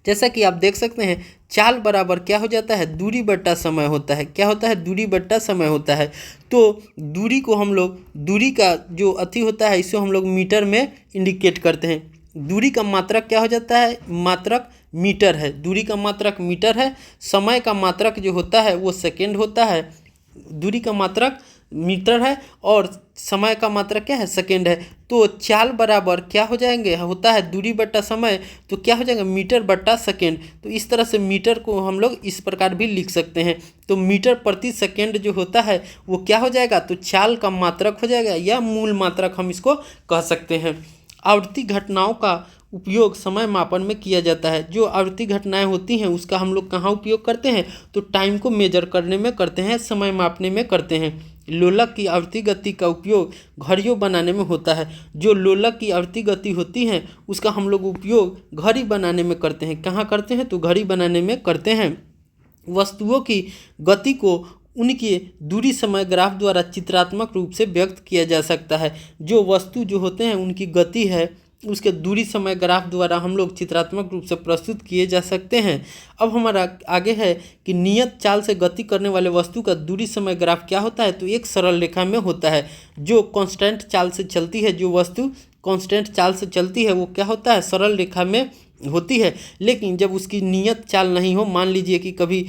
जैसा कि आप देख सकते हैं, चाल बराबर क्या हो जाता है? दूरी बट्टा समय होता है। क्या होता है? दूरी बट्टा समय होता है। तो दूरी को हम लोग, दूरी का जो अति होता है, इसको हम लोग मीटर में इंडिकेट करते हैं। दूरी का मात्रक क्या हो जाता है? मात्रक मीटर है। दूरी का मात्रक मीटर है। समय का मात्रक जो होता है वो सेकेंड होता है। दूरी का मात्रक मीटर है और समय का मात्रक क्या है? सेकेंड है। तो चाल बराबर क्या हो जाएंगे? होता है दूरी बट्टा समय, तो क्या हो जाएगा? मीटर बट्टा सेकेंड। तो इस तरह से मीटर को हम लोग इस प्रकार भी लिख सकते हैं। तो मीटर प्रति सेकेंड जो होता है वो क्या हो जाएगा? तो चाल का मात्रक हो जाएगा, या मूल मात्रक हम इसको कह सकते हैं। आवृत्ति घटनाओं का उपयोग समय मापन में किया जाता है। जो आवृत्ति घटनाएं होती हैं उसका हम लोग कहाँ उपयोग करते हैं? तो टाइम को मेजर करने में करते हैं, समय मापने में करते हैं। लोलक की आवृत्ति गति का उपयोग घड़ियों बनाने में होता है। जो लोलक की आवृत्ति गति होती है उसका हम लोग उपयोग घड़ी बनाने में करते हैं। कहाँ करते हैं? तो घड़ी बनाने में करते हैं। वस्तुओं की गति को उनके दूरी समय ग्राफ द्वारा चित्रात्मक रूप से व्यक्त किया जा सकता है। जो वस्तु जो होते हैं उनकी गति है उसके दूरी समय ग्राफ द्वारा हम लोग चित्रात्मक रूप से प्रस्तुत किए जा सकते हैं। अब हमारा आगे है कि नियत चाल से गति करने वाले वस्तु का दूरी समय ग्राफ क्या होता है? तो एक सरल रेखा में होता है। जो कांस्टेंट चाल से चलती है, जो वस्तु कांस्टेंट चाल से चलती है वो क्या होता है? सरल रेखा में होती है। लेकिन जब उसकी नियत चाल नहीं हो, मान लीजिए कि कभी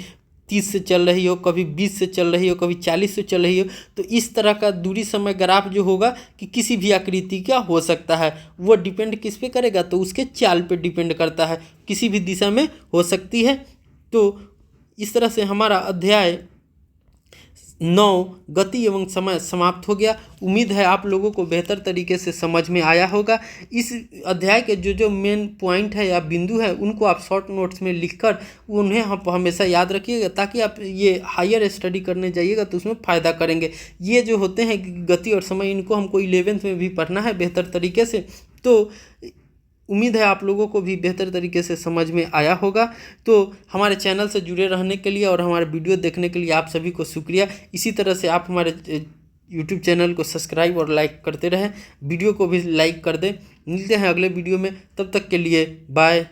30 से चल रही हो, कभी 20 से चल रही हो, कभी 40 से चल रही हो, तो इस तरह का दूरी समय ग्राफ जो होगा कि किसी भी आकृति का हो सकता है। वो डिपेंड किस पे करेगा? तो उसके चाल पे डिपेंड करता है, किसी भी दिशा में हो सकती है। तो इस तरह से हमारा अध्याय 9 गति एवं समय समाप्त हो गया। उम्मीद है आप लोगों को बेहतर तरीके से समझ में आया होगा। इस अध्याय के जो जो मेन पॉइंट है या बिंदु है उनको आप शॉर्ट नोट्स में लिखकर उन्हें आप हमेशा याद रखिएगा, ताकि आप ये हायर स्टडी करने जाइएगा तो उसमें फ़ायदा करेंगे। ये जो होते हैं गति और समय, इनको हमको 11th में भी पढ़ना है बेहतर तरीके से। तो उम्मीद है आप लोगों को भी बेहतर तरीके से समझ में आया होगा। तो हमारे चैनल से जुड़े रहने के लिए और हमारे वीडियो देखने के लिए आप सभी को शुक्रिया। इसी तरह से आप हमारे यूट्यूब चैनल को सब्सक्राइब और लाइक करते रहें, वीडियो को भी लाइक कर दें। मिलते हैं अगले वीडियो में, तब तक के लिए बाय।